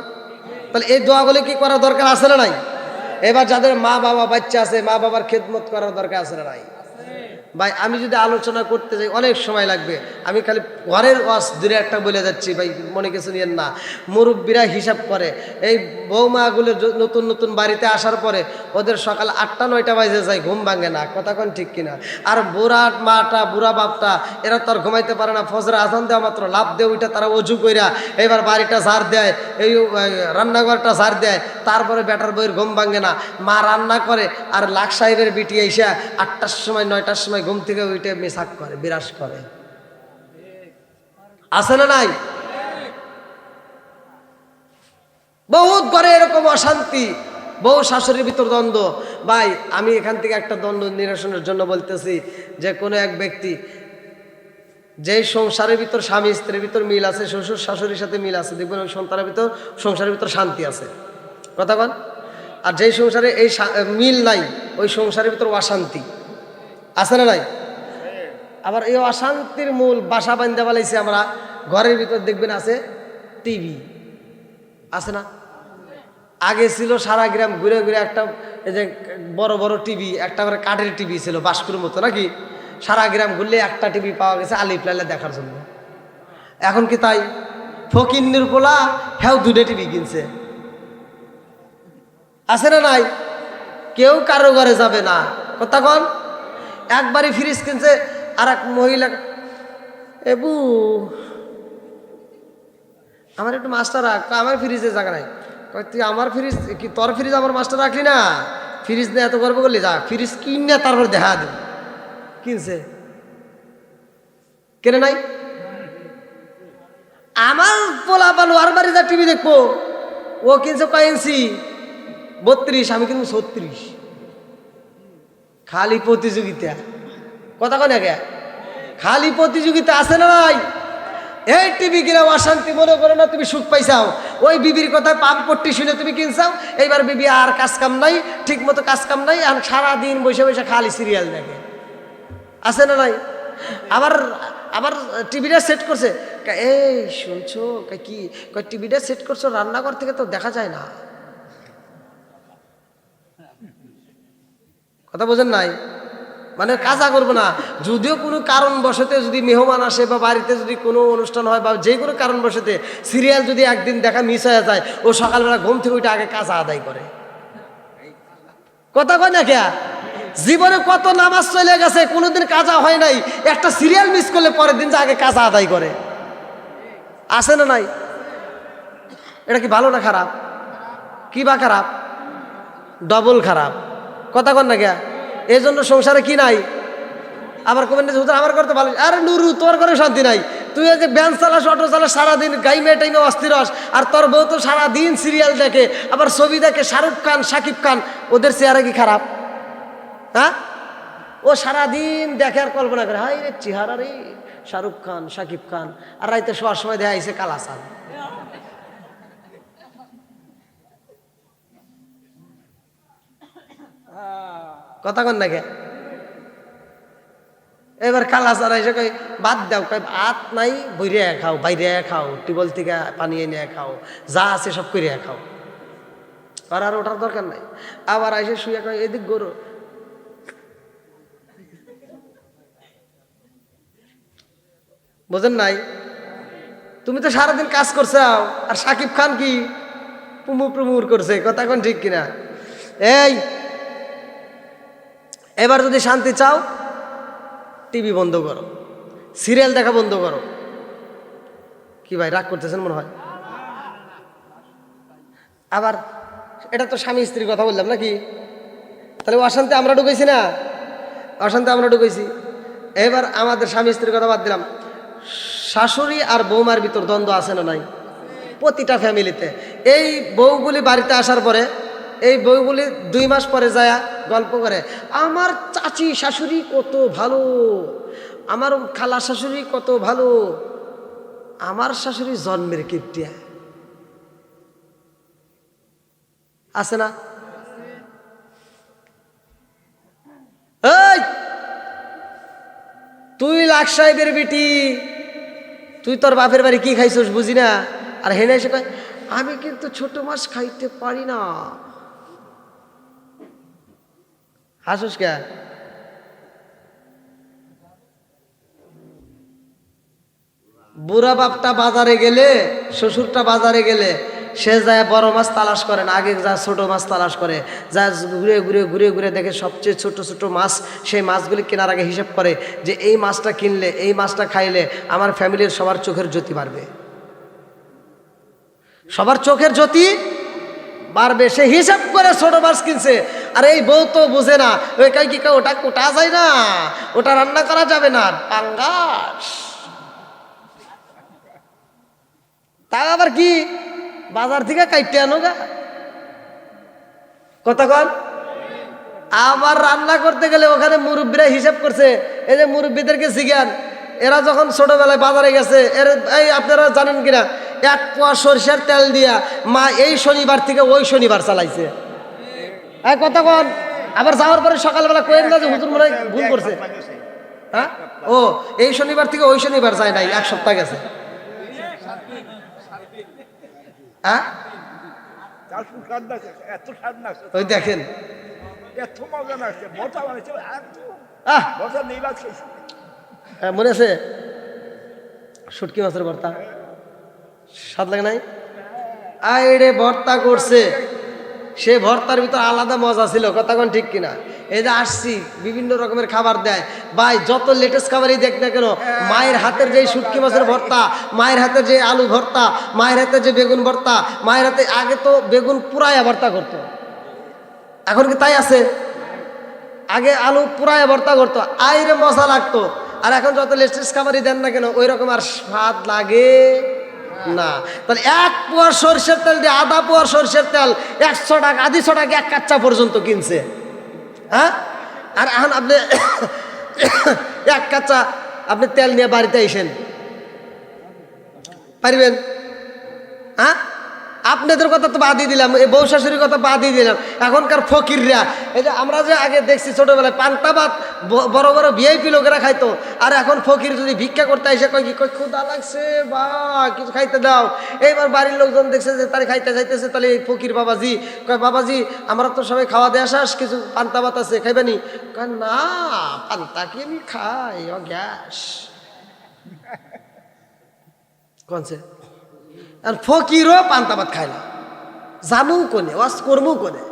তাহলে এই দোয়াগুলো কি করার দরকার আছে না নাই? এবার যাদের মা বাবা বাচ্চা আছে, মা বাবার খেদমত করার দরকার আছে না নাই? ভাই আমি যদি আলোচনা করতে যাই অনেক সময় লাগবে। আমি খালি ঘরের ওয়াজ দূরে একটা বলে যাচ্ছি, ভাই মনে কিছু নিয়েন না। মুরব্বীরা হিসাব করে, এই বৌমাগুলো নতুন নতুন বাড়িতে আসার পরে ওদের সকাল 8টা-9টা বাজে যায়, ঘুম ভাঙে না, কথা কোন ঠিক কিনা? আর বুড়া মাটা, বুড়া বাপটা, এরা তো আর ঘুমাইতে পারে না। ফজরে আজান দেওয়া মাত্র লাভ দেয়, ওইটা তারা অজু কইরা এবার বাড়িটা ঝাড় দেয়, এই রান্নাঘরটা ঝাড় দেয়, তারপরে বেটার বইয়ের ঘুম ভাঙে না। মা রান্না করে, আর লাখ সাহেবের বিটি এসে 8টার সময় 9টার সময় ঘুম থেকে উঠে মেসাক করে, বিরাস করে, আছে না নাই? বহুত ঘরে এরকম অশান্তি, বউ শাশুড়ির ভিতর দ্বন্দ্ব। ভাই আমি এখান থেকে একটা দ্বন্দ্ব নিরসনের জন্য বলতেছি, যে কোনো এক ব্যক্তি যেই সংসারের ভিতর স্বামী স্ত্রীর ভিতর মিল আছে, শ্বশুর শাশুড়ির সাথে মিল আছে, দেখবেন ওই সংসারের ভিতর শান্তি আছে, কথা বল। আর যেই সংসারে এই মিল নাই, ওই সংসারের ভিতর অশান্তি আছে না নাই? আবার এই অশান্তির মূল বাসা বান্ধা বানাইছে আমরা, ঘরের ভিতর দেখবেন আছে টিভি, আছে না? আগে ছিল সারা গ্রাম ঘুরে ঘুরে একটা, এই যে বড় বড় টিভি, একটা করে কাঠের টিভি ছিল বাস্কুর মতো, নাকি? সারা গ্রাম ঘুরলে একটা টিভি পাওয়া গেছে আলিফ লাইলা দেখার জন্য। এখন কি তাই? ফকিন্নির পোলা হ্যাঁ 2টা টিভি কিনছে, আছে না নাই? কেউ কারো ঘরে যাবে না, কথা কন। একবারই ফ্রিজ কিনছে, আর এক মহিলা, এবু আমার একটু মাছটা রাখ, আমার ফ্রিজে জায়গা নাই। তুই আমার ফ্রিজ কি তোর ফ্রিজ আমার মাছটা রাখলি না? ফ্রিজ নিয়ে এত গর্ব করলি, যা ফ্রিজ কিনে তারপর দেখা দেব। কিনছে কেনে নাই? আমার পোলা পালো আর বাড়ি যা টিভি দেখবো, ও কিনছে কয় ইঞ্চি? 32, আমি কিন্তু 36। খালি প্রতিযোগিতা, কথা কয় না কে? খালি প্রতিযোগিতা, আছে না নাই? এই টিভি কিনা অশান্তি মনে করে না তুমি সুখ পাইছাও, ওই বিবির কথায় পাম পট্টি শুনে তুমি কিনছাও। এইবার বিবি আর কাজ কাম নাই, ঠিক মতো কাজ কাম নাই, আর সারাদিন বসে বসে খালি সিরিয়াল দেখে, আছে না নাই? আবার আবার টিভিটা সেট করছে, এই শুনছো কি টিভিটা সেট করছো রান্নাঘর থেকে তো দেখা যায় না, কথা বোঝেন নাই? মানে কাজা করবো না, যদিও কোনো কারণবশতে যদি মেহমান আসে বা বাড়িতে যদি কোনো অনুষ্ঠান হয় বা যে কোনো কারণবশতে সিরিয়াল যদি একদিন দেখা মিস হয়ে যায়, ও সকালবেলা ঘুম থেকে ওইটা আগে কাজা আদায় করে, কথা কয় না কে? জীবনে কত নামাজ চলে গেছে, কোনোদিন কাজা হয় নাই, একটা সিরিয়াল মিস করলে পরের দিন যে আগে কাজা আদায় করে, আছে না নাই? এটা কি ভালো না খারাপ? কি বা খারাপ? ডবল খারাপ, কথা কন না কে? এই জন্য সংসারে কি নাই? আবার কবেন না হুজুর আমার করতে ভালো, আরে নুরু তোর ঘরে শান্তি নাই, তুই যে ভ্যান চালাস অটো চালাস সারাদিন গাইমে টাইমে অস্থির হস, আর তোর বউ তো সারাদিন সিরিয়াল দেখে, আবার ছবি দেখে শাহরুখ খান শাকিব খান, ওদের চেহারা কি খারাপ? হ্যাঁ, ও সারাদিন দেখে আর কল্পনা করে, হাই রে চেহারা রে শাহরুখ খান শাকিব খান, আর রাইতে শোয়ার সময় দেখা আইছে কালাসান, কথা কন না কে? এবার কালা সারা এসে কই বাদ দাও, কই ভাত নাই বইরে খাও, বাইরে খাও, টিউবওয়েল থেকে পানি এনে খাও, যা আছে সব করে খাও, আর ওঠার দরকার নাই। আবার এসে শুয়ে কয় এদিক গরু, বোঝেন নাই? তুমি তো সারাদিন কাজ করছাও, আর শাকিব খান কি পুমুর পুমুর করছে, কথা কোন ঠিক কিনা? এই এবার যদি শান্তি চাও, টিভি বন্ধ করো, সিরিয়াল দেখা বন্ধ করো। কি ভাই রাগ করতেছেন মনে হয়? আবার এটা তো স্বামী স্ত্রীর কথা বললাম নাকি? তাহলে অশান্তি আমরা ঢুকেছি না? অশান্তি আমরা ঢুকেছি। এবার আমাদের স্বামী স্ত্রীর কথা বাদ দিলাম, শাশুড়ি আর বৌমার ভিতর দ্বন্দ্ব আছে না নাই? প্রতিটা ফ্যামিলিতে। এই বউগুলি বাড়িতে আসার পরে, এই বউগুলি 2 মাস পরে যায় গল্প করে, আমার চাচি শাশুড়ি কত ভালো, আমার খালা শাশুড়ি কত ভালো, আমার শাশুড়ি জন্মের কিপটিয়া, আছে না? এই তুই লাখ সাহেবের বেটি, তুই তোর বাপের বাড়ি কি খাইছিস বুঝি না, আর হেনে এসে কয় আমি কিন্তু ছোট মাছ খাইতে পারি না। হাসুস কে? বুড়া বাপটা বাজারে গেলে, শ্বশুরটা বাজারে গেলে, সে যায় বড় মাছ তালাশ করে না, আগে যা ছোট মাছ তালাশ করে, যা ঘুরে ঘুরে ঘুরে ঘুরে দেখে সবচেয়ে ছোট ছোট মাছ, সেই মাছগুলি কেনার আগে হিসাব করে যে এই মাছটা কিনলে, এই মাছটা খাইলে আমার ফ্যামিলির সবার চোখের জ্যোতি বাড়বে, সবার চোখের জ্যোতি বাড়বে, সে হিসাব করে ছোট মাছ কিনছে। আর এই বউ তো বুঝে না, ওই কাই কি ওটা কোটা যায় না, ওটা রান্না করা যাবে না, পাঙ্গাস, তা আবার কি বাজার থেকে কাইটে আনো গা, কথা কন। আবার রান্না করতে গেলে ওখানে মুরব্বীরা হিসাব করছে, এই যে মুরব্বীদেরকে জিজ্ঞান, এরা যখন ছোটবেলায় বাজারে গেছে, এই আপনারা জানেন কিনা, 1 পোয়া সরিষার তেল দিয়া মা এই শনিবার থেকে ওই শনিবার চালাইছে, কথা কন। আবার যাওয়ার পরে সকালবেলা কয়েন না যে হুজুর মনে হয় ভুল করছে, হ্যাঁ, ও এই শনিবার থেকে ওই শনিবার যায় নাই, 1 সপ্তাহ গেছে। হ্যাঁ ওই দেখেন মনে আছে শুটকি মাছের ভর্তা, স্বাদ লাগে নাই? আইরে ভর্তা করছে, সে ভর্তার ভিতর আলাদা মজা ছিল, কথা কোন ঠিক কিনা? এই যে আসছি বিভিন্ন রকমের খাবার দেয় ভাই, যত লেটেস্ট খাবারই দেখ না কেন, মায়ের হাতের যে শুটকি মাছের ভর্তা, মায়ের হাতের যে আলু ভর্তা, মায়ের হাতের যে বেগুন ভর্তা, মায়ের হাতে আগে তো বেগুন পুরায়া ভর্তা করতো, এখন কি তাই আছে? আগে আলু পুরায়া ভর্তা করতো, আইরে মজা লাগতো। আর এখন যত লেটেস্ট খাবারই দেন না কেন ওই রকম আর স্বাদ লাগে না। তাহলে 1 পোয়া সরষের তেল দিয়ে আধা পোয়া সরষের তেল 100 টাকা, 250 টাকা 1 কাচ্চা পর্যন্ত কিনছে। হ্যাঁ, আর এখন আপনি 1 কাচ্চা আপনি তেল নিয়ে বাড়িতে আইসেন, পারবেন? হ্যাঁ, আপনাদের কথা তো বাদই দিলাম, এই বউ শাশুড়ির কথা বাদই দিলাম। এখনকার ফকিররা, এই যে আমরা যে আগে দেখছি ছোটবেলায় পান্তা ভাত বড় বড় ভিআইপি লোকেরা খাইতো, আর এখন ফকির যদি ভিক্ষা করতে এসে কয় কি, কয় ক্ষুধা লাগছে বা কিছু খাইতে দাও। এইবার বাড়ির লোকজন দেখছে যে তারা খাইতে চাইতেছে, তাহলে এই ফকির বাবাজি কয়, বাবাজি আমরা তো সবাই খাওয়া দেওয়া শেষ, কিছু পান্তা ভাত আছে খাইবেনি? কয় না, পান্তা কি আমি খাই, ও গ্যাস কনছে। আর ফকিরও পান্তা ভাত খায় না, জামু কোনে, ওয়াজ করমু কোনে।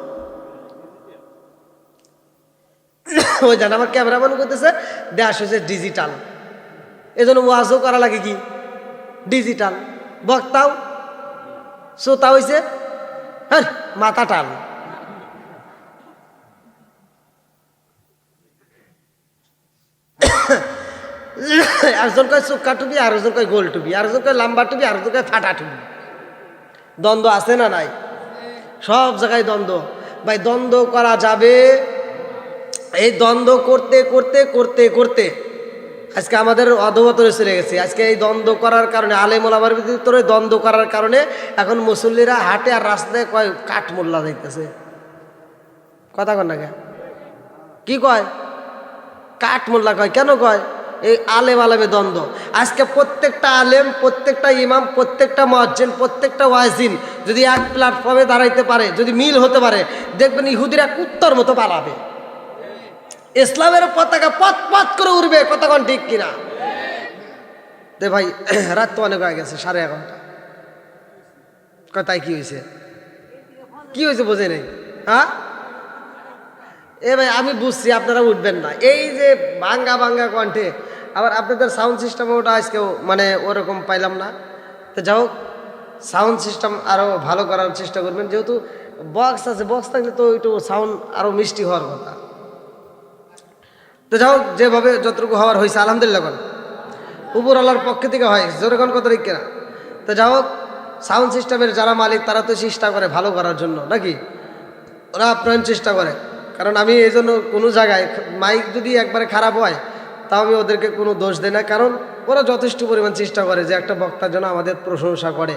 ওই জান আমার ক্যামেরাম্যান করতেছে দেশ হয়েছে ডিজিটাল, এই জন্য ওয়াজও করা লাগে কি ডিজিটাল, বক্তাও শ্রোতা হয়েছে হ্যাঁ মাথা টাল। একজন কয় চোখা টুপি, আরেকজন কয় গোল টুপি, আরেকজন কয় লম্বা টুপি, আরেকজন কয় ফাটা টুপি। দ্বন্দ্ব আছে না নাই? সব জায়গায় দ্বন্দ্ব। ভাই দ্বন্দ্ব করা যাবে, এই দ্বন্দ্ব করতে করতে করতে করতে আজকে আমাদের অধোগতরে চলে গেছে। আজকে এই দ্বন্দ্ব করার কারণে, আলেম ওলামার ভিতরে দ্বন্দ্ব করার কারণে এখন মুসল্লিরা হাটে আর রাস্তায় কয় কাঠ মোল্লা যাইতেছে, কথা কন না কি কয়? কাঠ মোল্লা কয়। কেন কয়? এই আলেম আলেমে দ্বন্দ্ব। আজকে প্রত্যেকটা আলেম, প্রত্যেকটা ইমাম, প্রত্যেকটা মুয়াজ্জিন, প্রত্যেকটা ওয়াজিন যদি এক প্ল্যাটফর্মে দাঁড়াইতে পারে, যদি মিল হতে পারে, দেখবেন ইহুদিরা কুত্তর মতো পালাবে, ইসলামের পতাকা পথ পথ করে উড়বে, কথা কোন ঠিক কিনা? দে ভাই রাত তো অনেক হয়ে গেছে, 11:30। কথায় কি হয়েছে? কি হয়েছে বোঝে নেই? হ্যাঁ এ ভাই আমি বুঝছি আপনারা উঠবেন না, এই যে ভাঙ্গা ভাঙ্গা কণ্ঠে, আবার আপনাদের সাউন্ড সিস্টেম ওটা আজকেও মানে ওরকম পাইলাম না। তো যাই হোক, সাউন্ড সিস্টেম আরও ভালো করার চেষ্টা করবেন, যেহেতু বক্স আছে, বক্স থাকলে তো একটু সাউন্ড আরও মিষ্টি হওয়ার কথা। তো যাই হোক, যেভাবে যতটুকু হওয়ার হয়েছে আলহামদুলিল্লাহ কোন উপর আল্লাহর পক্ষ থেকে হয়, জোরে কোন কথা ঠিক কিনা? তো যাই হোক, সাউন্ড সিস্টেমের যারা মালিক তারা তো চেষ্টা করে ভালো করার জন্য, নাকি? ওরা আপ্রাণ চেষ্টা করে। কারণ আমি এই জন্য কোনো জায়গায় মাইক যদি একবারে খারাপ হয় তাও আমি ওদেরকে কোনো দোষ দিই না, কারণ ওরা যথেষ্ট পরিমাণ চেষ্টা করে যে একটা বক্তার জন্য আমাদের প্রশংসা করে,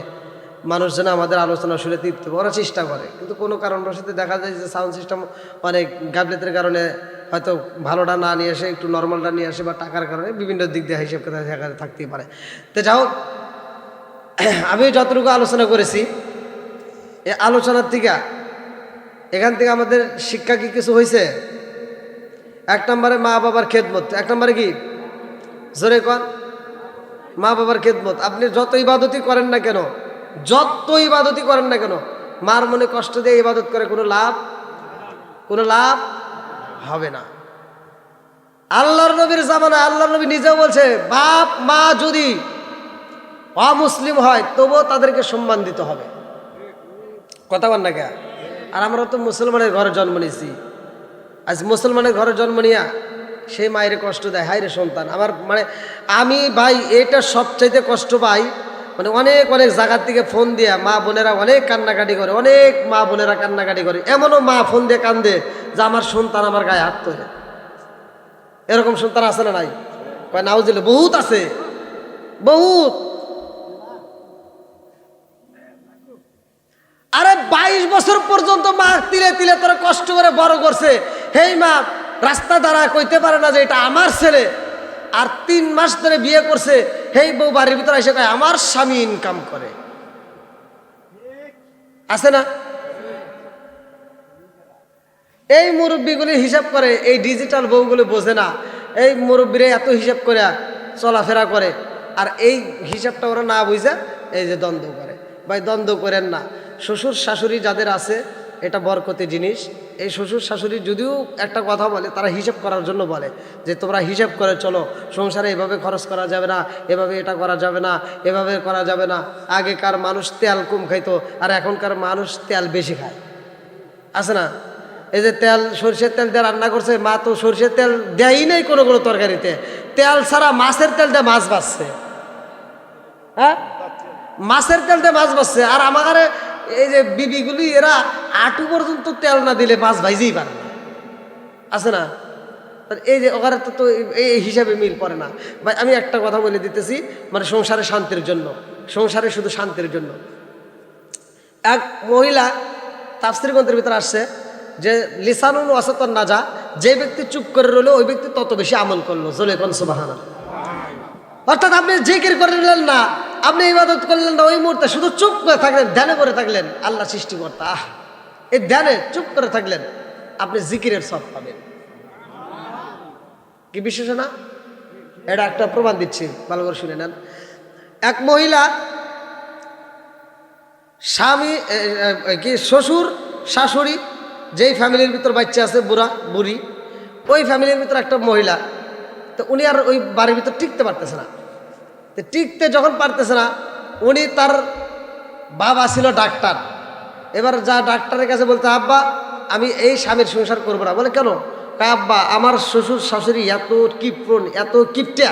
মানুষ যেন আমাদের আলোচনা শুনে তৃপ্ত, ওরা চেষ্টা করে। কিন্তু কোনো কারণবশত দেখা যায় যে সাউন্ড সিস্টেম অনেক গাফিলতির কারণে হয়তো ভালোটা না নিয়ে আসে, একটু নর্মালটা নিয়ে আসে, বা টাকার কারণে বিভিন্ন দিক দিয়ে হিসেব কথা থাকতেই পারে। তো যাই হোক, আমি যতটুকু আলোচনা করেছি এই আলোচনার থেকে, এখান থেকে আমাদের শিক্ষা কি কিছু হয়েছে? 1 নম্বরে মা বাবার খেদমত। 1 নম্বরে কি? জোরে কন। মা বাবার খেদমত। আপনি যত ইবাদতই করেন না কেন, যত ইবাদতই করেন না কেন, মার মনে কষ্ট দিয়ে ইবাদত করে কোনো লাভ হবে না। আল্লাহর নবীর জামানায় আল্লাহর নবী নিজেও বলছে, বাপ মা যদি অমুসলিম হয় তবুও তাদেরকে সম্মান দিতে হবে, কথা বল না কে? আর আমরা তো মুসলমানের ঘরে জন্ম নিয়েছি, আজ মুসলমানের ঘরে জন্ম নিয়া সেই মায়ের কষ্ট দেয়, হায় রে সন্তান আমার। মানে আমি ভাই এটা সবচাইতে কষ্ট পাই, মানে অনেক অনেক জায়গার থেকে ফোন দিয়া মা বোনেরা অনেক কান্নাকাটি করে, অনেক মা বোনেরা কান্নাকাটি করে, এমনও মা ফোন দিয়ে কান্দে যে আমার সন্তান আমার গায়ে হাত তোলে। এরকম সন্তান আছে না নাই? কয় নাউজিল্লাহ, বহুত আছে, বহুত। আরে 22 বছর পর্যন্ত মা তিলে তিলে তোরা কষ্ট করে বড় করছে, হেই মা রাস্তা দ্বারা কইতে পারে না যে এটা আমার ছেলে। আর 3 মাস ধরে বিয়ে করছে, হেই বউ বাড়ির ভিতরে এসে কয় আমার স্বামী ইনকাম করে, আছে না? এই মুরব্বীগুলি হিসাব করে, এই ডিজিটাল বউগুলো বোঝে না। এই মুরব্বীরা এত হিসাব করে চলাফেরা করে, আর এই হিসাবটা ওরা না বুঝে এই যে দ্বন্দ্ব করে। ভাই দ্বন্দ্ব করেন না। শ্বশুর শাশুড়ি যাদের আছে এটা বরকতি জিনিস। এই শ্বশুর শাশুড়ি যদিও একটা কথা বলে, তারা হিসাব করার জন্য বলে যে তোমরা হিসাব করে চলো, সংসারে এভাবে খরচ করা যাবে না, এভাবে এটা করা যাবে না, এভাবে করা যাবে না। আগেকার মানুষ তেল কম খাইতো, আর এখনকার মানুষ তেল বেশি খায়, আছে না? এই যে তেল, সরষের তেল দিয়ে রান্না করছে মা, তো সরষের তেল দেয়ই নাই কোনো কোনো তরকারিতে। তেল ছাড়া মাছের তেল দিয়ে মাছ ভাজছে, হ্যাঁ, মাছের তেল দিয়ে মাছ ভাজছে। আর আমার এই যে বিবিগুলি, এরা আটু পর্যন্ত তেল না দিলে মাছ ভাইজেই পারে না, আছে না? এই যে ওখানে তো এই হিসাবে মিল পড়ে না ভাই। আমি একটা কথা বলে দিতেছি, মানে সংসারে শান্তির জন্য, সংসারে শুধু শান্তির জন্য। এক মহিলা তাফসীর গ্রন্থের ভিতরে আসছে যে লিসানুন ওয়াসাতান নাজা, যে ব্যক্তি চুপ করে রইল ওই ব্যক্তি তত বেশি আমল করলো। জোরে কোন সুবহানাল্লাহ। অর্থাৎ আপনি জিকির করলেন না, আপনি ইবাদত করলেন না, ওই মুহূর্তে শুধু চুপ করে থাকলেন, ধ্যানে করে থাকলেন, আল্লাহ সৃষ্টিকর্তা, এই ধ্যানে চুপ করে থাকলেন, আপনি জিকিরের সব পাবেন। কি বিশ্বাস না? এটা একটা প্রমাণ দিচ্ছি, ভালো করে শুনে নেন। এক মহিলা স্বামী, কি শ্বশুর শাশুড়ি, যেই ফ্যামিলির ভিতর বাচ্চা আছে, বুড়া বুড়ি, ওই ফ্যামিলির ভিতর একটা মহিলা, তো উনি আর ওই বাড়ির ভিতর টিকতে পারতেছে না। তো টিকতে যখন পারতেছে না, উনি, তার বাবা ছিল ডাক্তার। এবার যা ডাক্তারের কাছে বলতে, আব্বা আমি এই স্বামীর সংসার করবো না। বলে কেন? আব্বা আমার শ্বশুর শাশুড়ি এত কিপ্রণ, এত কিপটা,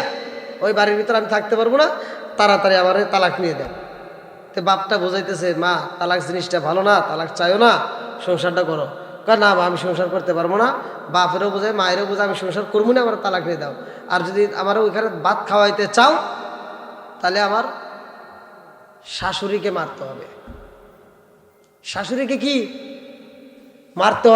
ওই বাড়ির ভিতরে আমি থাকতে পারবো না, তাড়াতাড়ি আমার তালাক নিয়ে দেন। তো বাপটা বোঝাইতেছে, মা তালাক জিনিসটা ভালো না, তালাক চাইও না, সংসারটা করো। না মা আমি সংসার করতে পারবো না। বাপেরও বোঝায়, মায়েরও বোঝায়, আমি সংসার করবো না, আমার তালাক নিয়ে দাও। আর যদি আমার ওইখানে ভাত খাওয়াইতে চাও, তাহলে আমার শাশুড়িকে মারতে হবে। শাশুড়িকে কি মারতে হবে?